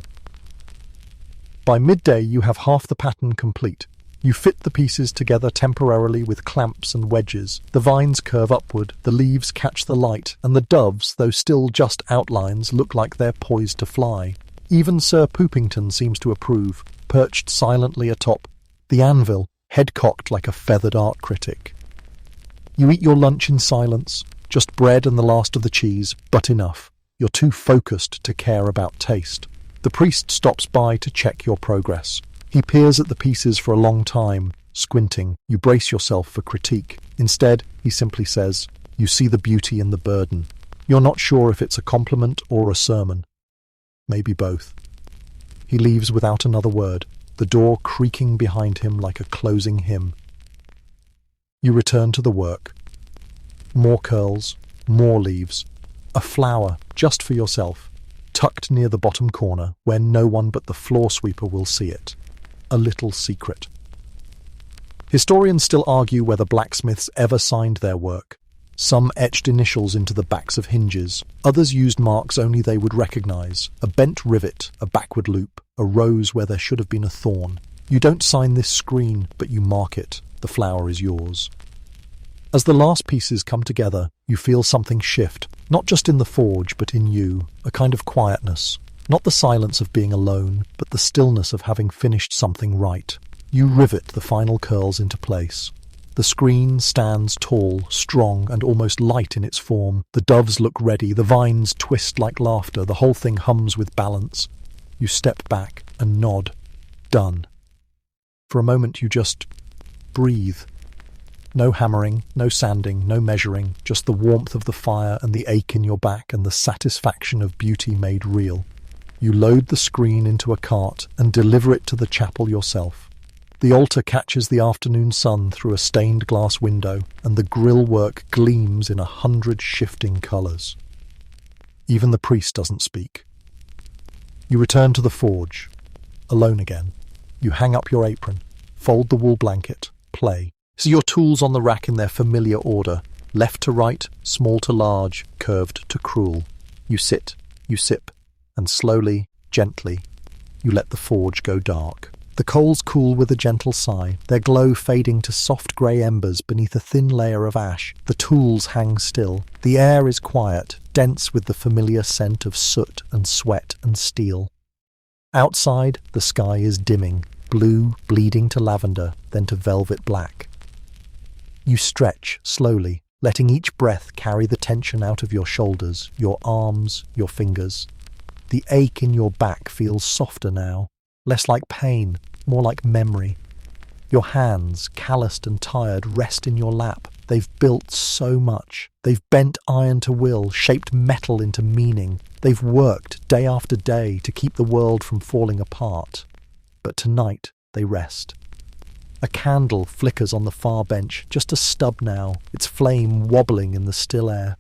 By midday you have half the pattern complete. You fit the pieces together temporarily with clamps and wedges. The vines curve upward, the leaves catch the light, and the doves, though still just outlines, look like they're poised to fly. Even Sir Poopington seems to approve, perched silently atop the anvil, head cocked like a feathered art critic. You eat your lunch in silence, just bread and the last of the cheese, but enough. You're too focused to care about taste. The priest stops by to check your progress. He peers at the pieces for a long time, squinting. You brace yourself for critique. Instead, he simply says, "You see the beauty in the burden." You're not sure if it's a compliment or a sermon. Maybe both. He leaves without another word, the door creaking behind him like a closing hymn. You return to the work. More curls, more leaves. A flower, just for yourself, tucked near the bottom corner, where no one but the floor sweeper will see it. A little secret. Historians still argue whether blacksmiths ever signed their work. Some etched initials into the backs of hinges. Others used marks only they would recognize. A bent rivet, a backward loop, a rose where there should have been a thorn. You don't sign this screen, but you mark it. The flower is yours. As the last pieces come together, you feel something shift, not just in the forge, but in you, a kind of quietness. Not the silence of being alone, but the stillness of having finished something right. You rivet the final curls into place. The screen stands tall, strong, and almost light in its form. The doves look ready, the vines twist like laughter, the whole thing hums with balance. You step back and nod. Done. For a moment you just breathe. No hammering, no sanding, no measuring, just the warmth of the fire and the ache in your back and the satisfaction of beauty made real. You load the screen into a cart and deliver it to the chapel yourself. The altar catches the afternoon sun through a stained glass window, and the grill work gleams in 100 shifting colours. Even the priest doesn't speak. You return to the forge, alone again. You hang up your apron, fold the wool blanket, play. See your tools on the rack in their familiar order, left to right, small to large, curved to cruel. You sit, you sip, and slowly, gently, you let the forge go dark. The coals cool with a gentle sigh, their glow fading to soft grey embers beneath a thin layer of ash. The tools hang still. The air is quiet, dense with the familiar scent of soot and sweat and steel. Outside, the sky is dimming, blue bleeding to lavender, then to velvet black. You stretch slowly, letting each breath carry the tension out of your shoulders, your arms, your fingers. The ache in your back feels softer now, less like pain, more like memory. Your hands, calloused and tired, rest in your lap. They've built so much. They've bent iron to will, shaped metal into meaning. They've worked day after day to keep the world from falling apart. But tonight they rest. A candle flickers on the far bench, just a stub now, its flame wobbling in the still air.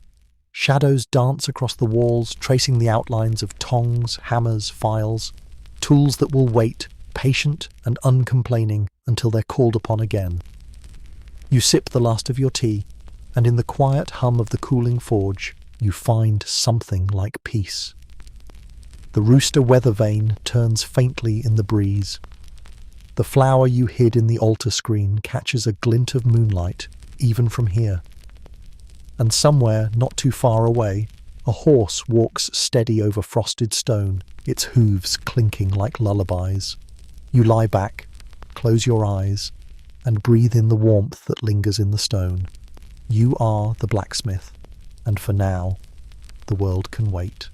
Shadows dance across the walls, tracing the outlines of tongs, hammers, files, tools that will wait, patient and uncomplaining, until they're called upon again. You sip the last of your tea, and in the quiet hum of the cooling forge, you find something like peace. The rooster weather vane turns faintly in the breeze. The flower you hid in the altar screen catches a glint of moonlight, even from here. And somewhere, not too far away, a horse walks steady over frosted stone, its hooves clinking like lullabies. You lie back, close your eyes, and breathe in the warmth that lingers in the stone. You are the blacksmith, and for now, the world can wait.